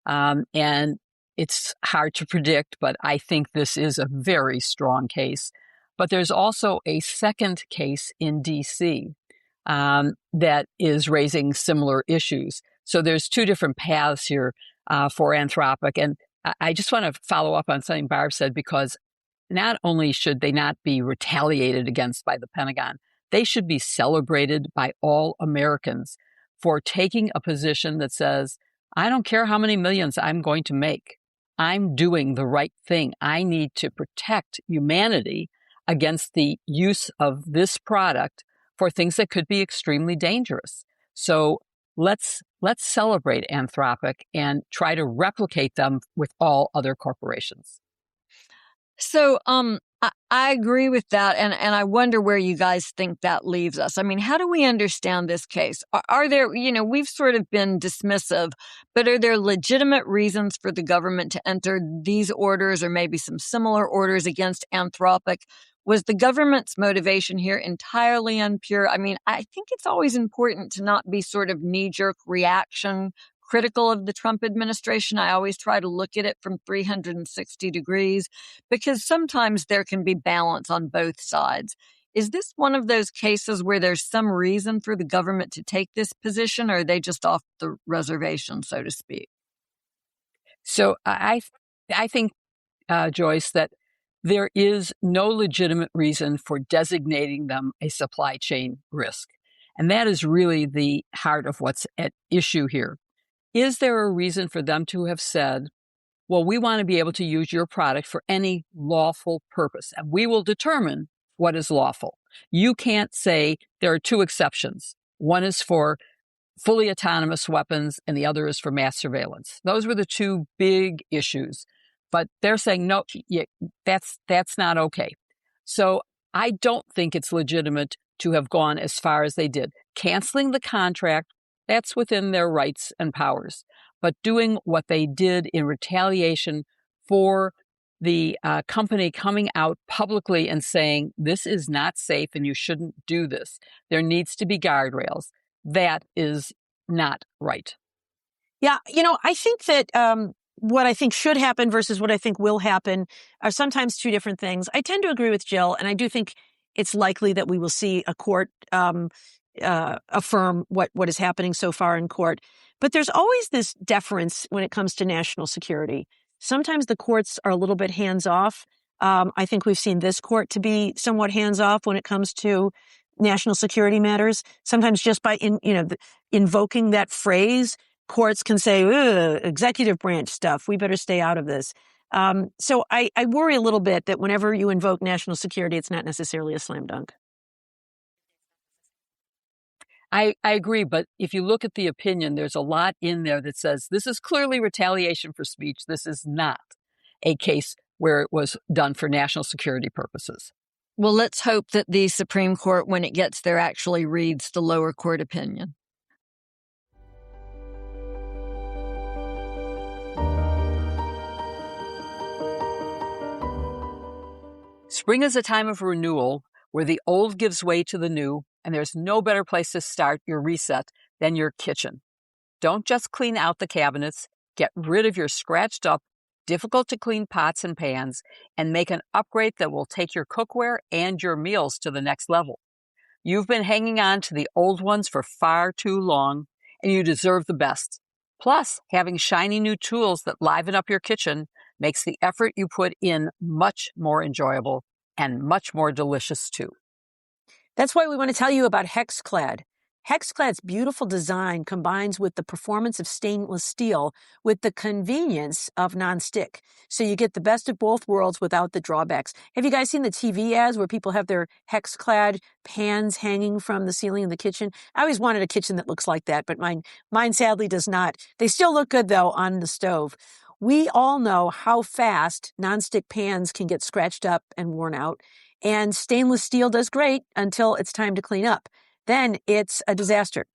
and it's hard to predict, but I think this is a very strong case. But there's also a second case in D.C. That is raising similar issues. So there's two different paths here for Anthropic. And I just want to follow up on something Barb said, because not only should they not be retaliated against by the Pentagon, they should be celebrated by all Americans for taking a position that says, I don't care how many millions I'm going to make. I'm doing the right thing. I need to protect humanity against the use of this product for things that could be extremely dangerous. So let's celebrate Anthropic and try to replicate them with all other corporations. So I agree with that, and I wonder where you guys think that leaves us. I mean, how do we understand this case? Are there, we've sort of been dismissive, but are there legitimate reasons for the government to enter these orders or maybe some similar orders against Anthropic? Was the government's motivation here entirely impure? I mean, I think it's always important to not be sort of knee-jerk reaction critical of the Trump administration. I always try to look at it from 360 degrees, because sometimes there can be balance on both sides. Is this one of those cases where there's some reason for the government to take this position, or are they just off the reservation, so to speak? So I think, Joyce, that there is no legitimate reason for designating them a supply chain risk. And that is really the heart of what's at issue here. Is there a reason for them to have said, well, we want to be able to use your product for any lawful purpose, and we will determine what is lawful? You can't say there are two exceptions. One is for fully autonomous weapons, and the other is for mass surveillance. Those were the two big issues. But they're saying, no, that's not okay. So I don't think it's legitimate to have gone as far as they did. Canceling the contract, that's within their rights and powers. But doing what they did in retaliation for the company coming out publicly and saying, this is not safe and you shouldn't do this. There needs to be guardrails. That is not right. Yeah, I think that what I think should happen versus what I think will happen are sometimes two different things. I tend to agree with Jill, and I do think it's likely that we will see a court affirm what is happening so far in court. But there's always this deference when it comes to national security. Sometimes the courts are a little bit hands-off. I think we've seen this court to be somewhat hands-off when it comes to national security matters. Sometimes just by invoking that phrase, courts can say, executive branch stuff, we better stay out of this. So I worry a little bit that whenever you invoke national security, it's not necessarily a slam dunk. I agree, but if you look at the opinion, there's a lot in there that says this is clearly retaliation for speech. This is not a case where it was done for national security purposes. Well, let's hope that the Supreme Court, when it gets there, actually reads the lower court opinion. Spring is a time of renewal where the old gives way to the new, and there's no better place to start your reset than your kitchen. Don't just clean out the cabinets, get rid of your scratched up, difficult to clean pots and pans, and make an upgrade that will take your cookware and your meals to the next level. You've been hanging on to the old ones for far too long, and you deserve the best. Plus, having shiny new tools that liven up your kitchen makes the effort you put in much more enjoyable and much more delicious too. That's why we want to tell you about HexClad. HexClad's beautiful design combines with the performance of stainless steel with the convenience of nonstick. So you get the best of both worlds without the drawbacks. Have you guys seen the TV ads where people have their HexClad pans hanging from the ceiling in the kitchen? I always wanted a kitchen that looks like that, but mine sadly does not. They still look good, though, on the stove. We all know how fast nonstick pans can get scratched up and worn out, and stainless steel does great until it's time to clean up. Then it's a disaster.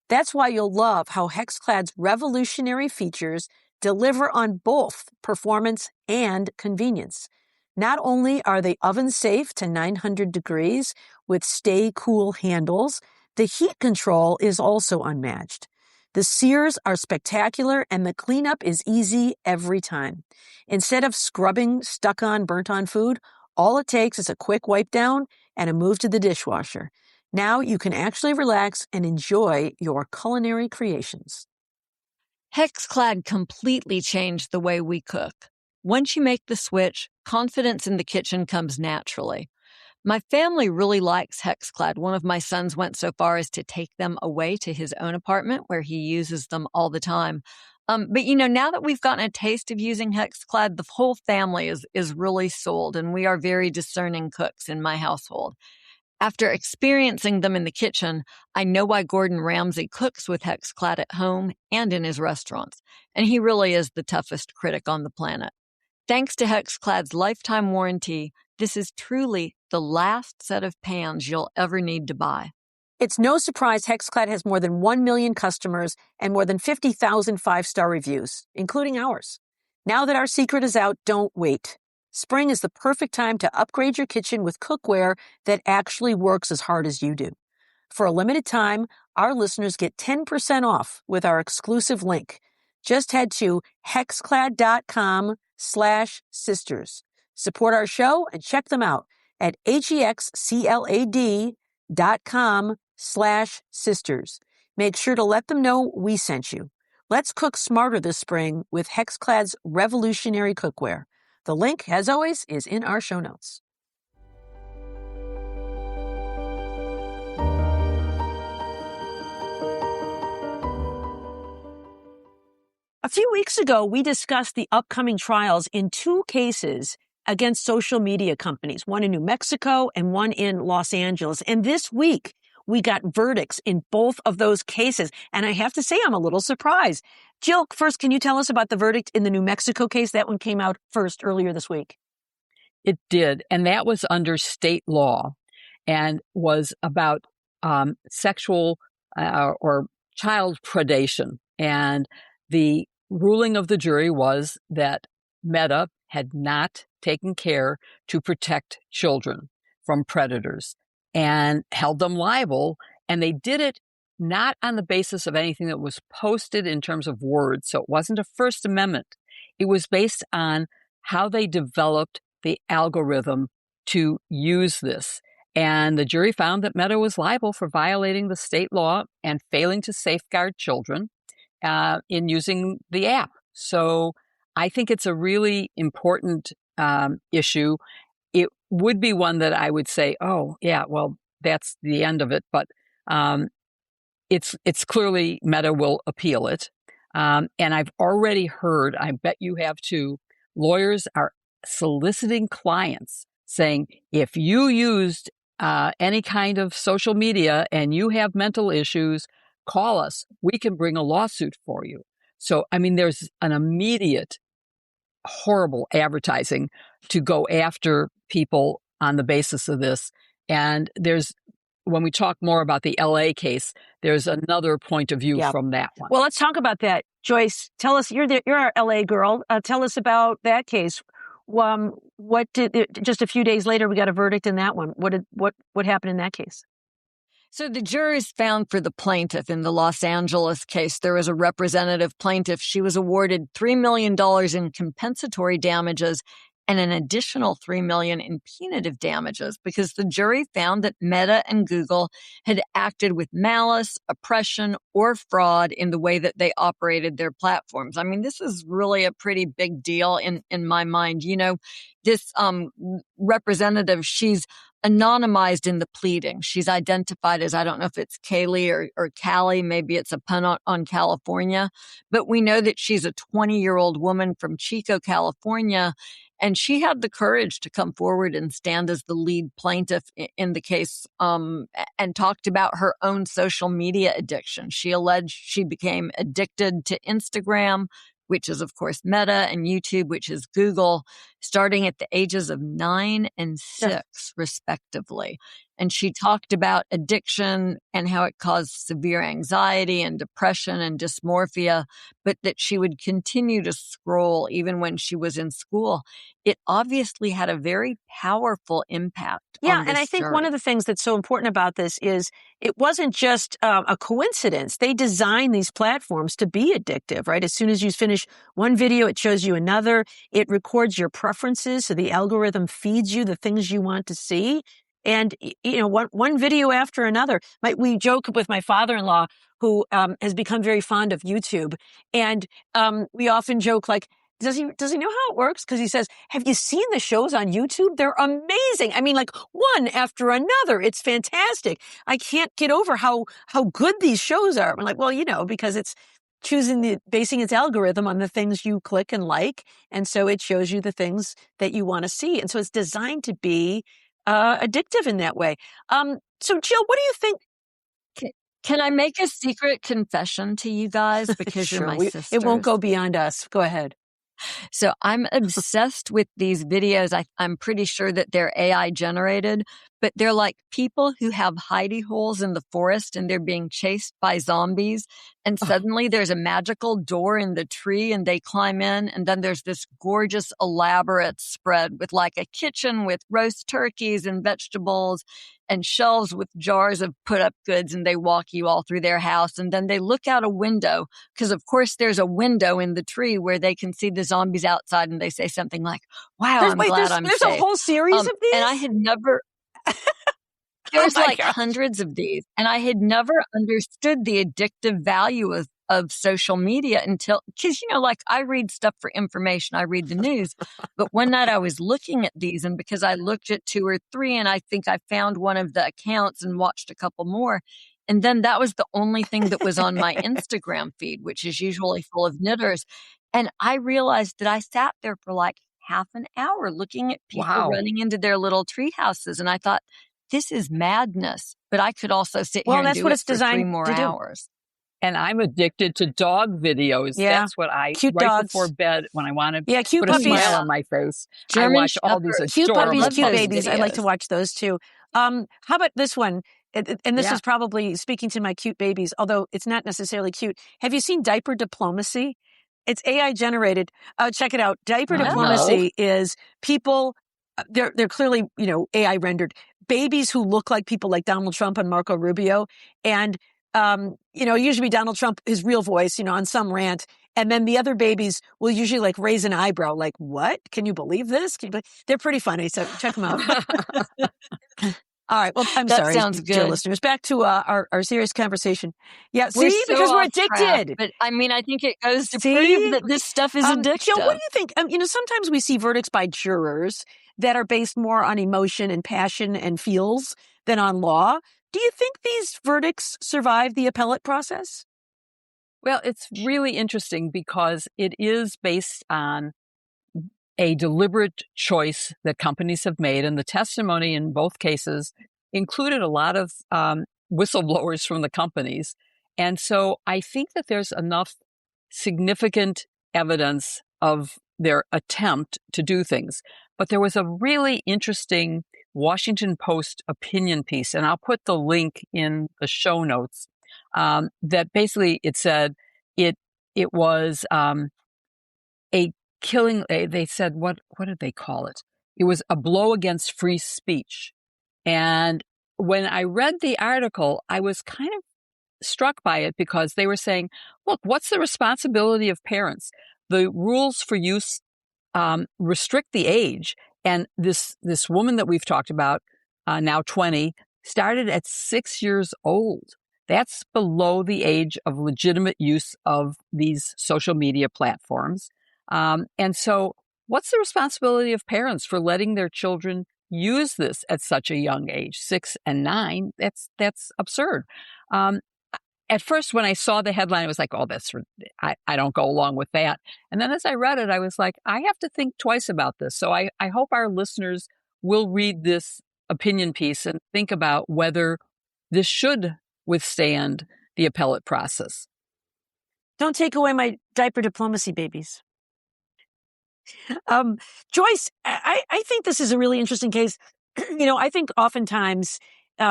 That's why you'll love how HexClad's revolutionary features deliver on both performance and convenience. Not only are they oven safe to 900 degrees with stay cool handles, the heat control is also unmatched. The sears are spectacular and the cleanup is easy every time. Instead of scrubbing stuck-on, burnt-on food, all it takes is a quick wipe down and a move to the dishwasher. Now you can actually relax and enjoy your culinary creations. HexClad completely changed the way we cook. Once you make the switch, confidence in the kitchen comes naturally. My family really likes HexClad. One of my sons went so far as to take them away to his own apartment where he uses them all the time. But now that we've gotten a taste of using HexClad, the whole family is really sold, and we are very discerning cooks in my household. After experiencing them in the kitchen, I know why Gordon Ramsay cooks with HexClad at home and in his restaurants, and he really is the toughest critic on the planet. Thanks to HexClad's lifetime warranty, this is truly the last set of pans you'll ever need to buy. It's no surprise HexClad has more than 1 million customers and more than 50,000 five-star reviews, including ours. Now that our secret is out, don't wait. Spring is the perfect time to upgrade your kitchen with cookware that actually works as hard as you do. For a limited time, our listeners get 10% off with our exclusive link. Just head to hexclad.com/sisters. Support our show and check them out at HEXCLAD.com/sisters. Make sure to let them know we sent you. Let's cook smarter this spring with HexClad's revolutionary cookware. The link, as always, is in our show notes. A few weeks ago, we discussed the upcoming trials in 2 cases against social media companies, one in New Mexico and one in Los Angeles. And this week, we got verdicts in both of those cases. And I have to say, I'm a little surprised. Jill, first, can you tell us about the verdict in the New Mexico case? That one came out first earlier this week. It did. And that was under state law and was about sexual or child predation. And the ruling of the jury was that Meta had not taken care to protect children from predators and held them liable. And they did it not on the basis of anything that was posted in terms of words. So it wasn't a First Amendment. It was based on how they developed the algorithm to use this. And the jury found that Meta was liable for violating the state law and failing to safeguard children in using the app. So I think it's a really important issue. It would be one that I would say, oh, yeah, well, that's the end of it. But it's clearly Meta will appeal it. And I've already heard, I bet you have too, lawyers are soliciting clients saying, if you used any kind of social media and you have mental issues, call us. We can bring a lawsuit for you. So, I mean, there's an immediate horrible advertising to go after people on the basis of this. And when we talk more about the LA case, there's another point of view from that one. Well, let's talk about that. Joyce, tell us, you're our LA girl. Tell us about that case. Just a few days later, we got a verdict in that one. What happened in that case? So the jurors found for the plaintiff in the Los Angeles case, there was a representative plaintiff. She was awarded $3 million in compensatory damages and an additional $3 million in punitive damages because the jury found that Meta and Google had acted with malice, oppression, or fraud in the way that they operated their platforms. I mean, this is really a pretty big deal in my mind. You know, this representative, she's anonymized in the pleading. She's identified as, I don't know if it's Kaylee or Callie, maybe it's a pun on California, but we know that she's a 20-year-old woman from Chico, California, and she had the courage to come forward and stand as the lead plaintiff in the case, and talked about her own social media addiction. She alleged she became addicted to Instagram, which is, of course, Meta, and YouTube, which is Google, starting at the ages of 9 and 6, respectively. And she talked about addiction and how it caused severe anxiety and depression and dysmorphia, but that she would continue to scroll even when she was in school. It obviously had a very powerful impact on this and I think jury. one of the things that's so important about this is it wasn't just a coincidence. They designed these platforms to be addictive, right? As soon as you finish one video, it shows you another. It records your preferences, so the algorithm feeds you the things you want to see. And, one video after another. We joke with my father-in-law, who has become very fond of YouTube. And we often joke, like, does he know how it works? Because he says, have you seen the shows on YouTube? They're amazing. I mean, like, one after another. It's fantastic. I can't get over how good these shows are. I'm like, well, because it's basing its algorithm on the things you click and like. And so it shows you the things that you want to see. And so it's designed to be addictive in that way. So Jill, what do you think? Can I make a secret confession to you guys? Because Sure, you're my sisters. It won't go beyond us. Go ahead. So I'm obsessed with these videos. I'm pretty sure that they're AI generated, but they're like people who have hidey holes in the forest and they're being chased by zombies. And suddenly there's a magical door in the tree and they climb in. And then there's this gorgeous, elaborate spread with like a kitchen with roast turkeys and vegetables and shelves with jars of put up goods. And they walk you all through their house. And then they look out a window because, of course, there's a window in the tree where they can see the zombies outside. And they say something like, wow, I'm glad I'm safe. There's a whole series of these? And I had never... There's hundreds of these. And I had never understood the addictive value of social media until, because, I read stuff for information. I read the news. But one night I was looking at these, and because I looked at 2 or 3, and I think I found one of the accounts and watched a couple more. And then that was the only thing that was on my Instagram feed, which is usually full of knitters. And I realized that I sat there for like half an hour looking at people running into their little tree houses. And I thought, this is madness, but I could also sit here and do it for 3 more hours. And I'm addicted to dog videos. Yeah. That's what I, cute right dogs. Before bed, when I want to cute put puppies. a smile on my face, German I watch all these cute adorable puppies, cute dogs. babies. I like to watch those too. How about this one? And this is probably speaking to my cute babies, although it's not necessarily cute. Have you seen Diaper Diplomacy? It's AI generated. Check it out. Diaper Diplomacy is people. They're clearly, AI rendered babies who look like people like Donald Trump and Marco Rubio. And, usually Donald Trump, his real voice, on some rant. And then the other babies will usually like raise an eyebrow, like, what? Can you believe this? They're pretty funny. So check them out. All right. Well, I'm sorry, dear listeners. Back to our serious conversation. Yeah, see, because we're addicted. But I mean, I think it goes to prove that this stuff is addictive. Jill, what do you think? Sometimes we see verdicts by jurors that are based more on emotion and passion and feels than on law. Do you think these verdicts survive the appellate process? Well, it's really interesting because it is based on a deliberate choice that companies have made. And the testimony in both cases included a lot of whistleblowers from the companies. And so I think that there's enough significant evidence of their attempt to do things. But there was a really interesting Washington Post opinion piece, and I'll put the link in the show notes, that basically it said it was a killing. They said, what did they call it? It was a blow against free speech. And when I read the article, I was kind of struck by it because they were saying, look, what's the responsibility of parents? The rules for use restrict the age. And this woman that we've talked about, now 20, started at 6 years old. That's below the age of legitimate use of these social media platforms. And so what's the responsibility of parents for letting their children use this at such a young age, 6 and 9. That's absurd. At first, when I saw the headline, I was like, oh, I don't go along with that. And then as I read it, I was like, I have to think twice about this. So I hope our listeners will read this opinion piece and think about whether this should withstand the appellate process. Don't take away my diaper diplomacy babies. Joyce, I think this is a really interesting case. I think oftentimes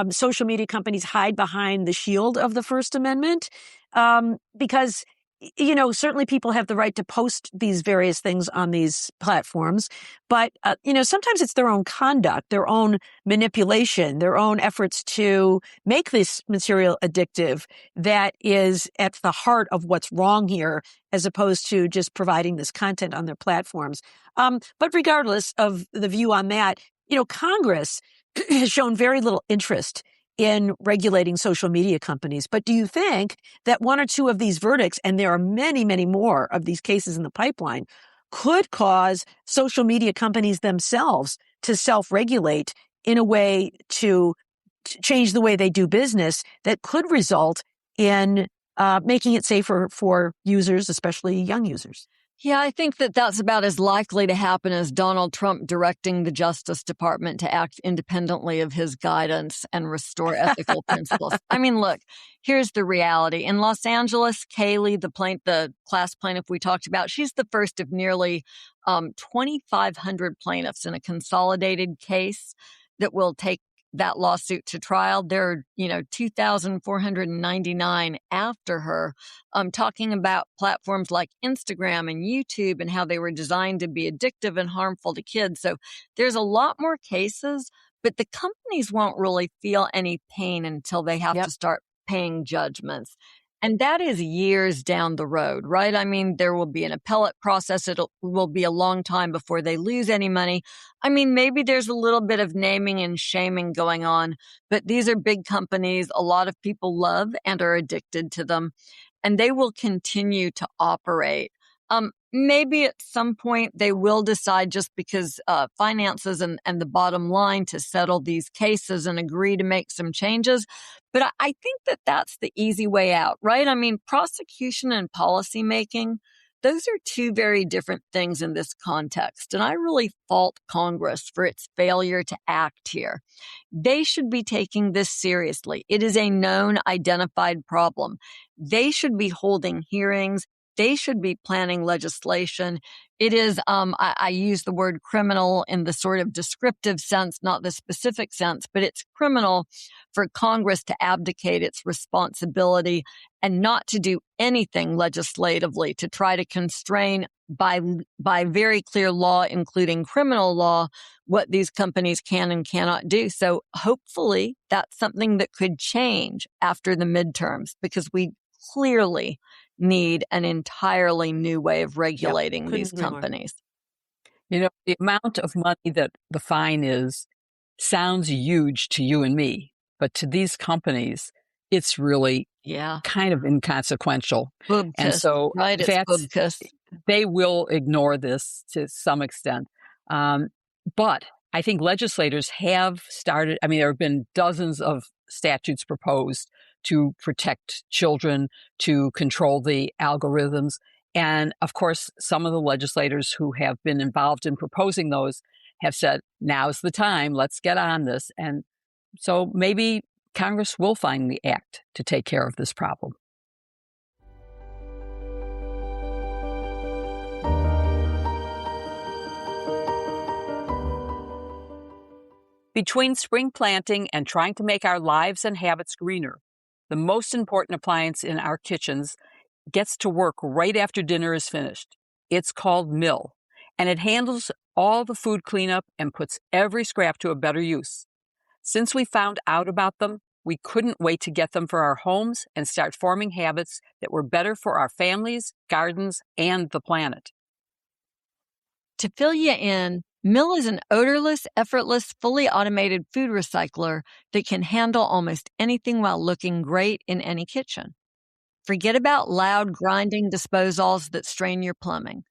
social media companies hide behind the shield of the First Amendment because, certainly people have the right to post these various things on these platforms. But, sometimes it's their own conduct, their own manipulation, their own efforts to make this material addictive that is at the heart of what's wrong here, as opposed to just providing this content on their platforms. But regardless of the view on that, Congress has shown very little interest in regulating social media companies. But do you think that one or two of these verdicts, and there are many, many more of these cases in the pipeline, could cause social media companies themselves to self-regulate in a way to change the way they do business that could result in making it safer for users, especially young users? Yeah, I think that that's about as likely to happen as Donald Trump directing the Justice Department to act independently of his guidance and restore ethical principles. I mean, look, here's the reality. In Los Angeles, Kaylee, the class plaintiff we talked about, she's the first of nearly 2,500 plaintiffs in a consolidated case that will take that lawsuit to trial. There are, 2,499 after her, talking about platforms like Instagram and YouTube and how they were designed to be addictive and harmful to kids. So there's a lot more cases, but the companies won't really feel any pain until they have to start paying judgments. And that is years down the road, right? I mean, there will be an appellate process. It will be a long time before they lose any money. I mean, maybe there's a little bit of naming and shaming going on, but these are big companies. A lot of people love and are addicted to them, and they will continue to operate. Maybe at some point they will decide, just because finances and the bottom line, to settle these cases and agree to make some changes. But I think that that's the easy way out, right? I mean, prosecution and policy making, those are two very different things in this context. And I really fault Congress for its failure to act here. They should be taking this seriously. It is a known, identified problem. They should be holding hearings. They should be planning legislation. It is, I use the word criminal in the sort of descriptive sense, not the specific sense, but it's criminal for Congress to abdicate its responsibility and not to do anything legislatively to try to constrain by very clear law, including criminal law, what these companies can and cannot do. So hopefully that's something that could change after the midterms, because we clearly need an entirely new way of regulating these companies. The amount of money that the fine is sounds huge to you and me, but to these companies, it's really kind of inconsequential. And so they will ignore this to some extent. But I think legislators have started. I mean, there have been dozens of statutes proposed to protect children, to control the algorithms. And of course, some of the legislators who have been involved in proposing those have said, now's the time, let's get on this. And so maybe Congress will finally act to take care of this problem. Between spring planting and trying to make our lives and habits greener, the most important appliance in our kitchens gets to work right after dinner is finished. It's called Mill, and it handles all the food cleanup and puts every scrap to a better use. Since we found out about them, we couldn't wait to get them for our homes and start forming habits that were better for our families, gardens, and the planet. To fill you in, Mill is an odorless, effortless, fully automated food recycler that can handle almost anything while looking great in any kitchen. Forget about loud grinding disposals that strain your plumbing.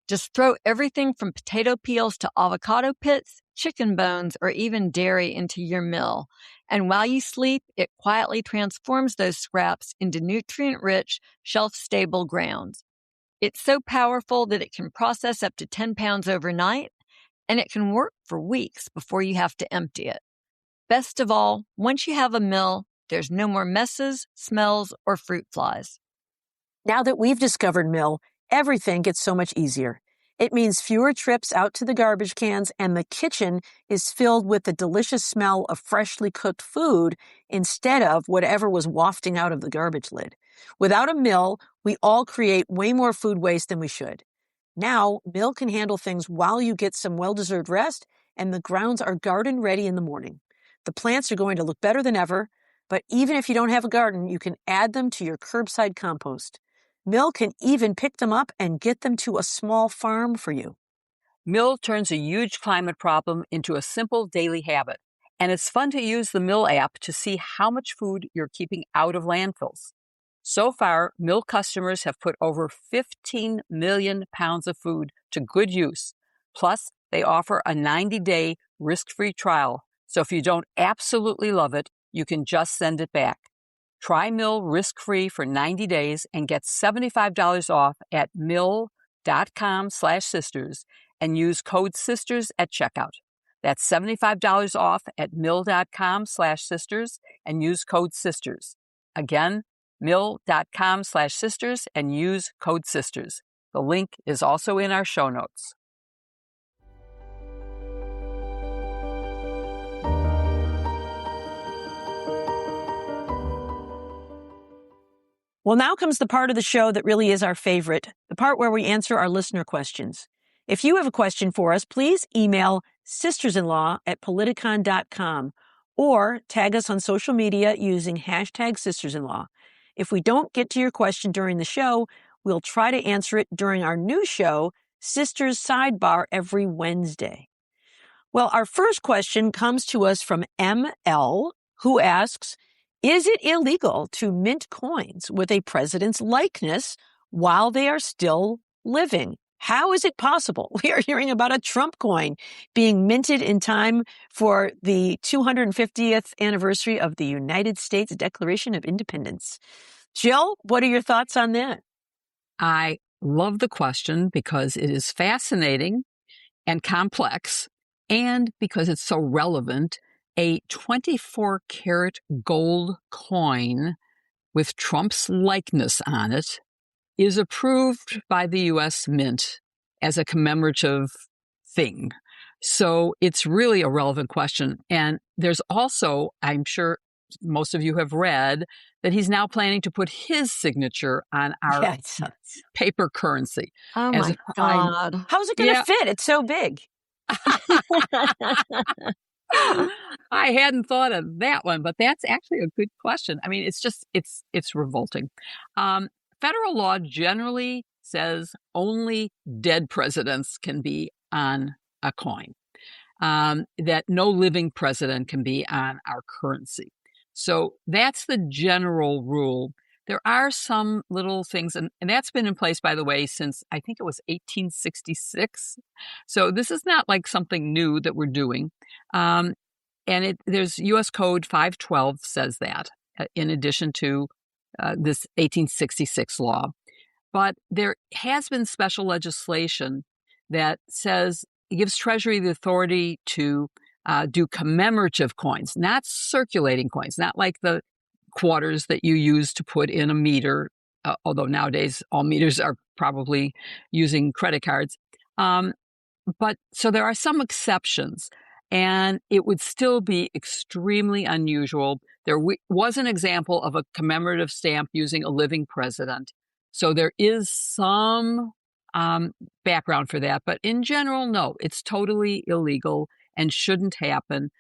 Just throw everything from potato peels to avocado pits chicken bones, or even dairy into your meal. And while you sleep, it quietly transforms those scraps into nutrient-rich, shelf-stable grounds. It's so powerful that it can process up to 10 pounds overnight, and it can work for weeks before you have to empty it. Best of all, once you have a meal, there's no more messes, smells, or fruit flies. Now that we've discovered Mill, everything gets so much easier. It means fewer trips out to the garbage cans, and the kitchen is filled with the delicious smell of freshly cooked food instead of whatever was wafting out of the garbage lid. Without a Mill, we all create way more food waste than we should. Now, Mill can handle things while you get some well-deserved rest, and the grounds are garden ready in the morning. The plants are going to look better than ever, but even if you don't have a garden, you can add them to your curbside compost. Mill can even pick them up and get them to a small farm for you. Mill turns a huge climate problem into a simple daily habit, and it's fun to use the Mill app to see how much food you're keeping out of landfills. So far, Mill customers have put over 15 million pounds of food to good use. Plus, they offer a 90-day risk-free trial, so if you don't absolutely love it, you can just send it back. Try Mill risk-free for 90 days and get $75 off at mill.com/sisters and use code SISTERS at checkout. That's $75 off at mill.com/sisters and use code SISTERS. Again, mill.com/sisters and use code SISTERS. The link is also in our show notes. Well, now comes the part of the show that really is our favorite, the part where we answer our listener questions. If you have a question for us, please email sistersinlaw@politicon.com or tag us on social media using #sistersinlaw. If we don't get to your question during the show, we'll try to answer it during our new show, Sisters Sidebar, every Wednesday. Well, our first question comes to us from ML, who asks, is it illegal to mint coins with a president's likeness while they are still living? How is it possible? We are hearing about a Trump coin being minted in time for the 250th anniversary of the United States Declaration of Independence. Jill, what are your thoughts on that? I love the question because it is fascinating and complex, and because it's so relevant. A 24-karat gold coin with Trump's likeness on it is approved by the U.S. Mint as a commemorative thing. So it's really a relevant question. And there's also, I'm sure most of you have read, that he's now planning to put his signature on our paper currency. Oh my God. How's it going to fit? It's so big. I hadn't thought of that one, but that's actually a good question. I mean, it's revolting. Federal law generally says only dead presidents can be on a coin, that no living president can be on our currency. So that's the general rule. There are some little things, and that's been in place, by the way, since I think it was 1866. So this is not like something new that we're doing. And there's U.S. Code 512 says that, in addition to this 1866 law. But there has been special legislation that says it gives Treasury the authority to do commemorative coins, not circulating coins, not like the quarters that you use to put in a meter, although nowadays all meters are probably using credit cards. But so there are some exceptions, and it would still be extremely unusual. There was an example of a commemorative stamp using a living president. So there is some background for that. But in general, no, it's totally illegal and shouldn't happen.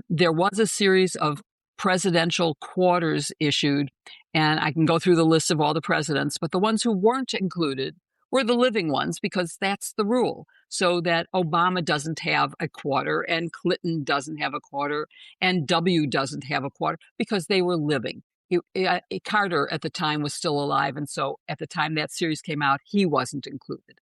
There was a series of presidential quarters issued, and I can go through the list of all the presidents, but the ones who weren't included were the living ones, because that's the rule. So that Obama doesn't have a quarter, and Clinton doesn't have a quarter, and W doesn't have a quarter, because they were living. Carter at the time was still alive, and so at the time that series came out, he wasn't included.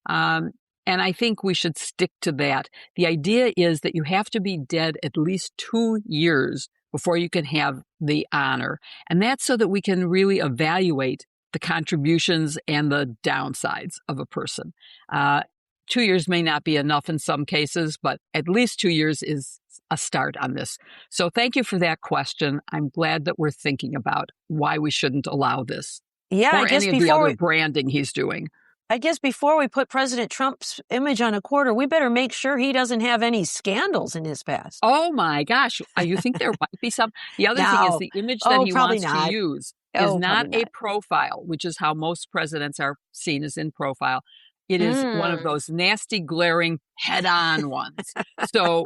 And And I think we should stick to that. The idea is that you have to be dead at least 2 years before you can have the honor. And that's so that we can really evaluate the contributions and the downsides of a person. 2 years may not be enough in some cases, but at least 2 years is a start on this. So thank you for that question. I'm glad that we're thinking about why we shouldn't allow this. Yeah, or I guess any of the other before branding he's doing. I guess before we put President Trump's image on a quarter, we better make sure he doesn't have any scandals in his past. Oh my gosh. You think there might be some? The other thing is No. the image that he Probably wants not. to use is not Probably a not. profile, which is how most presidents are seen as in profile. It is one of those nasty, glaring, head-on ones. So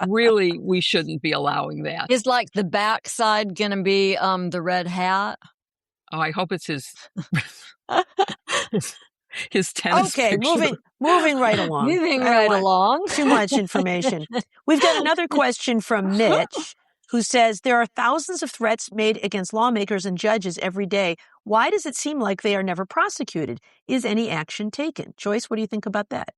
really, we shouldn't be allowing that. Is like the backside going to be the red hat? Oh, I hope it's his his tennis Okay, picture. moving right along. Moving right along. Too much information. We've got another question from Mitch, who says, there are thousands of threats made against lawmakers and judges every day. Why does it seem like they are never prosecuted? Is any action taken? Joyce, what do you think about that?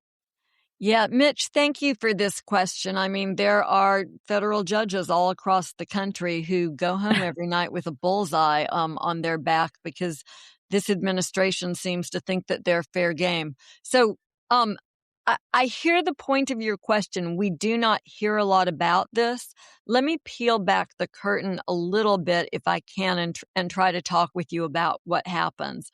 Yeah, Mitch, thank you for this question. I mean, there are federal judges all across the country who go home every night with a bullseye on their back because this administration seems to think that they're fair game. So I hear the point of your question. We do not hear a lot about this. Let me peel back the curtain a little bit if I can and try to talk with you about what happens.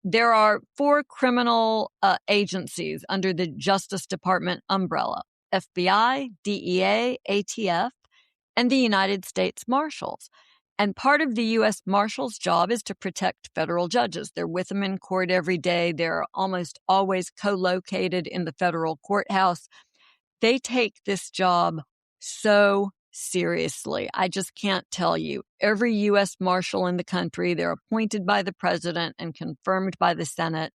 There are 4 criminal agencies under the Justice Department umbrella: FBI, DEA, ATF, and the United States Marshals. And part of the U.S. Marshals' job is to protect federal judges. They're with them in court every day. They're almost always co-located in the federal courthouse. They take this job so seriously. I just can't tell you. Every U.S. Marshal in the country, they're appointed by the president and confirmed by the Senate.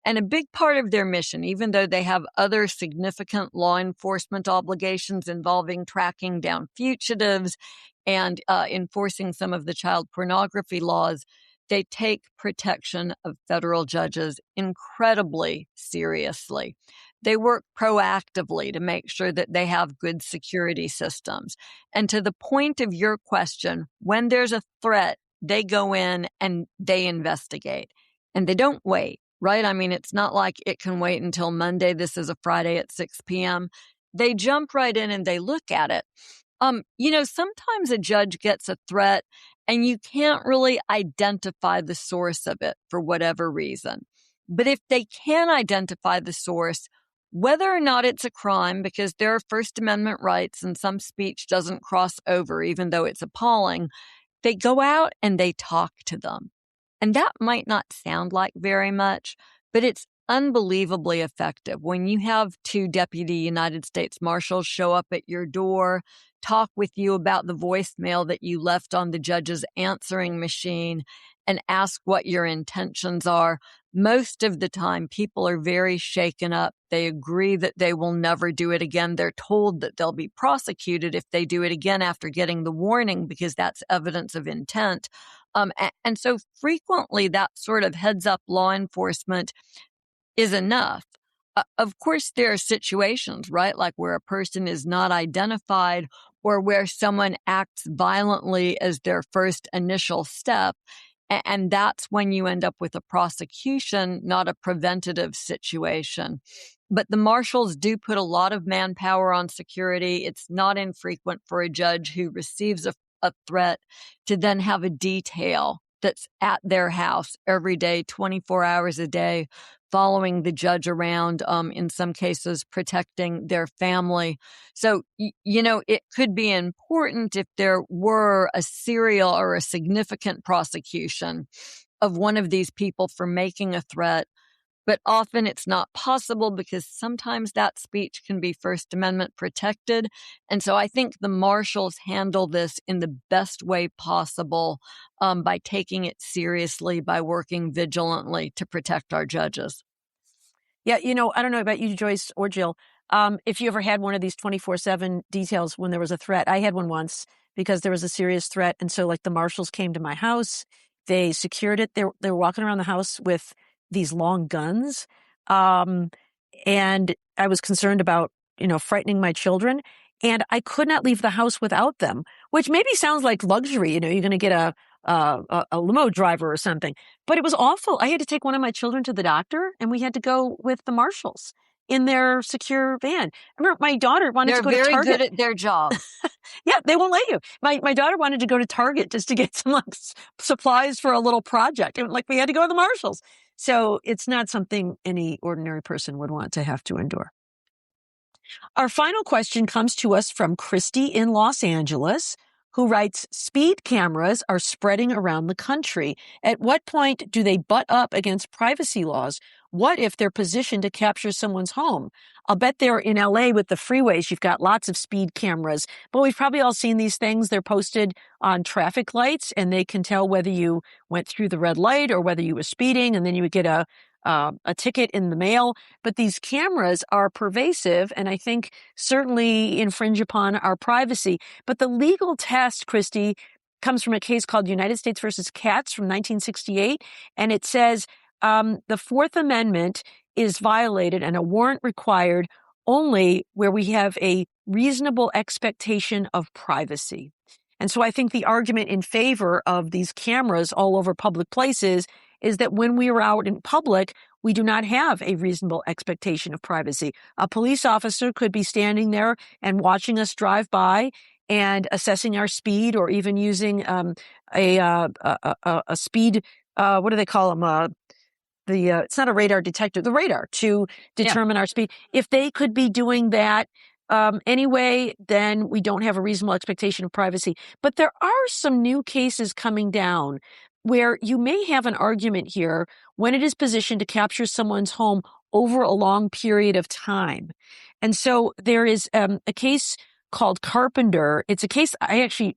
And a big part of their mission, even though they have other significant law enforcement obligations involving tracking down fugitives and enforcing some of the child pornography laws, they take protection of federal judges incredibly seriously. They work proactively to make sure that they have good security systems. And to the point of your question, when there's a threat, they go in and they investigate. And they don't wait, right? I mean, it's not like it can wait until Monday. This is a Friday at 6 p.m. They jump right in and they look at it. Sometimes a judge gets a threat and you can't really identify the source of it for whatever reason. But if they can identify the source, whether or not it's a crime, because there are First Amendment rights and some speech doesn't cross over, even though it's appalling, they go out and they talk to them. And that might not sound like very much, but it's unbelievably effective. When you have 2 deputy United States Marshals show up at your door, talk with you about the voicemail that you left on the judge's answering machine, and ask what your intentions are, most of the time people are very shaken up. They agree that they will never do it again. They're told that they'll be prosecuted if they do it again after getting the warning, because that's evidence of intent. And so frequently that sort of heads up law enforcement is enough. Of course, there are situations, right, like where a person is not identified or where someone acts violently as their first initial step. And that's when you end up with a prosecution, not a preventative situation. But the marshals do put a lot of manpower on security. It's not infrequent for a judge who receives a threat to then have a detail that's at their house every day, 24 hours a day, following the judge around, in some cases protecting their family. So, it could be important if there were a serial or a significant prosecution of one of these people for making a threat. But often it's not possible because sometimes that speech can be First Amendment protected. And so I think the marshals handle this in the best way possible, by taking it seriously, by working vigilantly to protect our judges. Yeah, I don't know about you, Joyce or Jill. If you ever had one of these 24/7 details when there was a threat. I had one once because there was a serious threat. And so the marshals came to my house. They secured it. They were walking around the house with these long guns. and I was concerned about, frightening my children. And I could not leave the house without them, which maybe sounds like luxury. You're going to get a limo driver or something. But it was awful. I had to take one of my children to the doctor, and we had to go with the marshals in their secure van. I remember my daughter wanted to go to Target. They're very good at their job. Yeah, they won't let you. My daughter wanted to go to Target just to get some supplies for a little project. And we had to go to the marshals. So it's not something any ordinary person would want to have to endure. Our final question comes to us from Christy in Los Angeles, who writes, speed cameras are spreading around the country. At what point do they butt up against privacy laws? What if they're positioned to capture someone's home? I'll bet they're in LA with the freeways. You've got lots of speed cameras, but we've probably all seen these things. They're posted on traffic lights, and they can tell whether you went through the red light or whether you were speeding, and then you would get a ticket in the mail. But these cameras are pervasive, and I think certainly infringe upon our privacy. But the legal test, Christy, comes from a case called United States versus Katz from 1968, and it says the Fourth Amendment is violated and a warrant required only where we have a reasonable expectation of privacy. And so I think the argument in favor of these cameras all over public places is that when we are out in public, we do not have a reasonable expectation of privacy. A police officer could be standing there and watching us drive by and assessing our speed, or even using a speed, what do they call them? It's not a radar detector, the radar, to determine our speed. If they could be doing that anyway, then we don't have a reasonable expectation of privacy. But there are some new cases coming down where you may have an argument here when it is positioned to capture someone's home over a long period of time. And so there is a case called Carpenter. It's a case I actually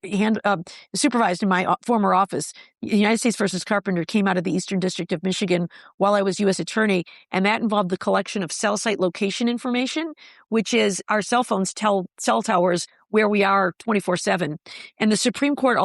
supervised in my former office. The United States versus Carpenter came out of the Eastern District of Michigan while I was U.S. Attorney, and that involved the collection of cell site location information, which is our cell phones tell cell towers where we are 24/7. And the Supreme Court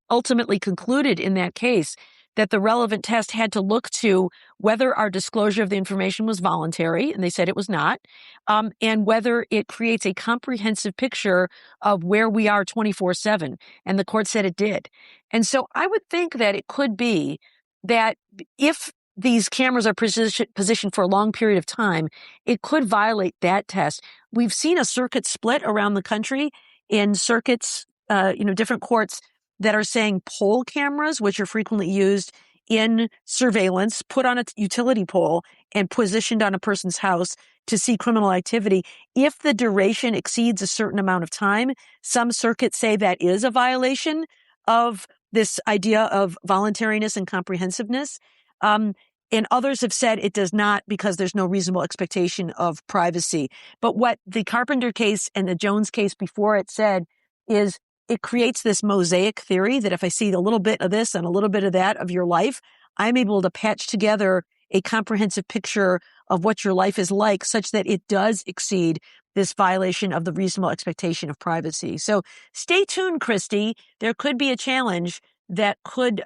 ultimately concluded in that case that the relevant test had to look to whether our disclosure of the information was voluntary, and they said it was not, and whether it creates a comprehensive picture of where we are 24/7. And the court said it did. And so I would think that it could be that if these cameras are positioned for a long period of time, it could violate that test. We've seen a circuit split around the country in circuits, different courts that are saying pole cameras, which are frequently used in surveillance, put on a utility pole and positioned on a person's house to see criminal activity. If the duration exceeds a certain amount of time, some circuits say that is a violation of this idea of voluntariness and comprehensiveness. And others have said it does not because there's no reasonable expectation of privacy. But what the Carpenter case and the Jones case before it said is it creates this mosaic theory that if I see a little bit of this and a little bit of that of your life, I'm able to patch together a comprehensive picture of what your life is like such that it does exceed this violation of the reasonable expectation of privacy. So stay tuned, Christy. There could be a challenge that could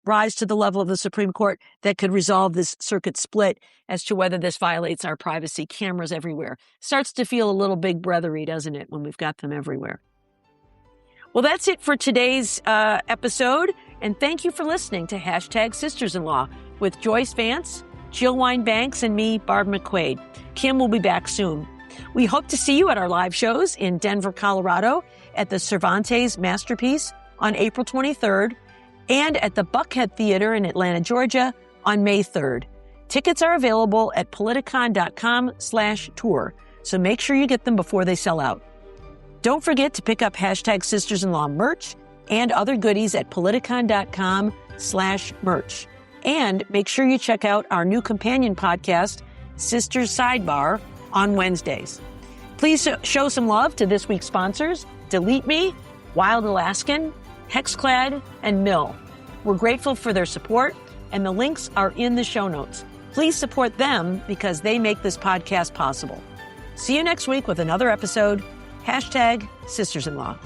rise to the level of the Supreme Court that could resolve this circuit split as to whether this violates our privacy. Cameras everywhere. Starts to feel a little big brothery, doesn't it, when we've got them everywhere? Well, that's it for today's episode. And thank you for listening to #Sisters-in-Law with Joyce Vance, Jill Wine-Banks, and me, Barb McQuaid. Kim will be back soon. We hope to see you at our live shows in Denver, Colorado, at the Cervantes Masterpiece on April 23rd, and at the Buckhead Theater in Atlanta, Georgia on May 3rd. Tickets are available at politicon.com/tour, so make sure you get them before they sell out. Don't forget to pick up #Sisters-in-Law merch and other goodies at politicon.com/merch. And make sure you check out our new companion podcast, Sisters Sidebar, on Wednesdays. Please show some love to this week's sponsors, DeleteMe, Wild Alaskan, HexClad, and Mill. We're grateful for their support, and the links are in the show notes. Please support them because they make this podcast possible. See you next week with another episode, #Sisters-in-Law.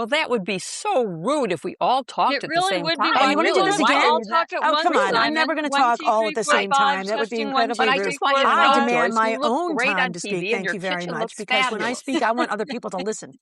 Well, that would be so rude if we all talked It at the really same would time. be. Oh, you want to do this Why again? all talk at Oh, once, come on. I'm Simon? never going to 1, talk 2, all 3, at the 4, same 5, time. That would be testing, 1, 2, incredibly But I rude. 3, just want 4, you to I know, 5. demand Joyce, my you look own great time on to TV speak. and Thank your you very kitchen much. looks Because when I fabulous. speak, I want other people to listen.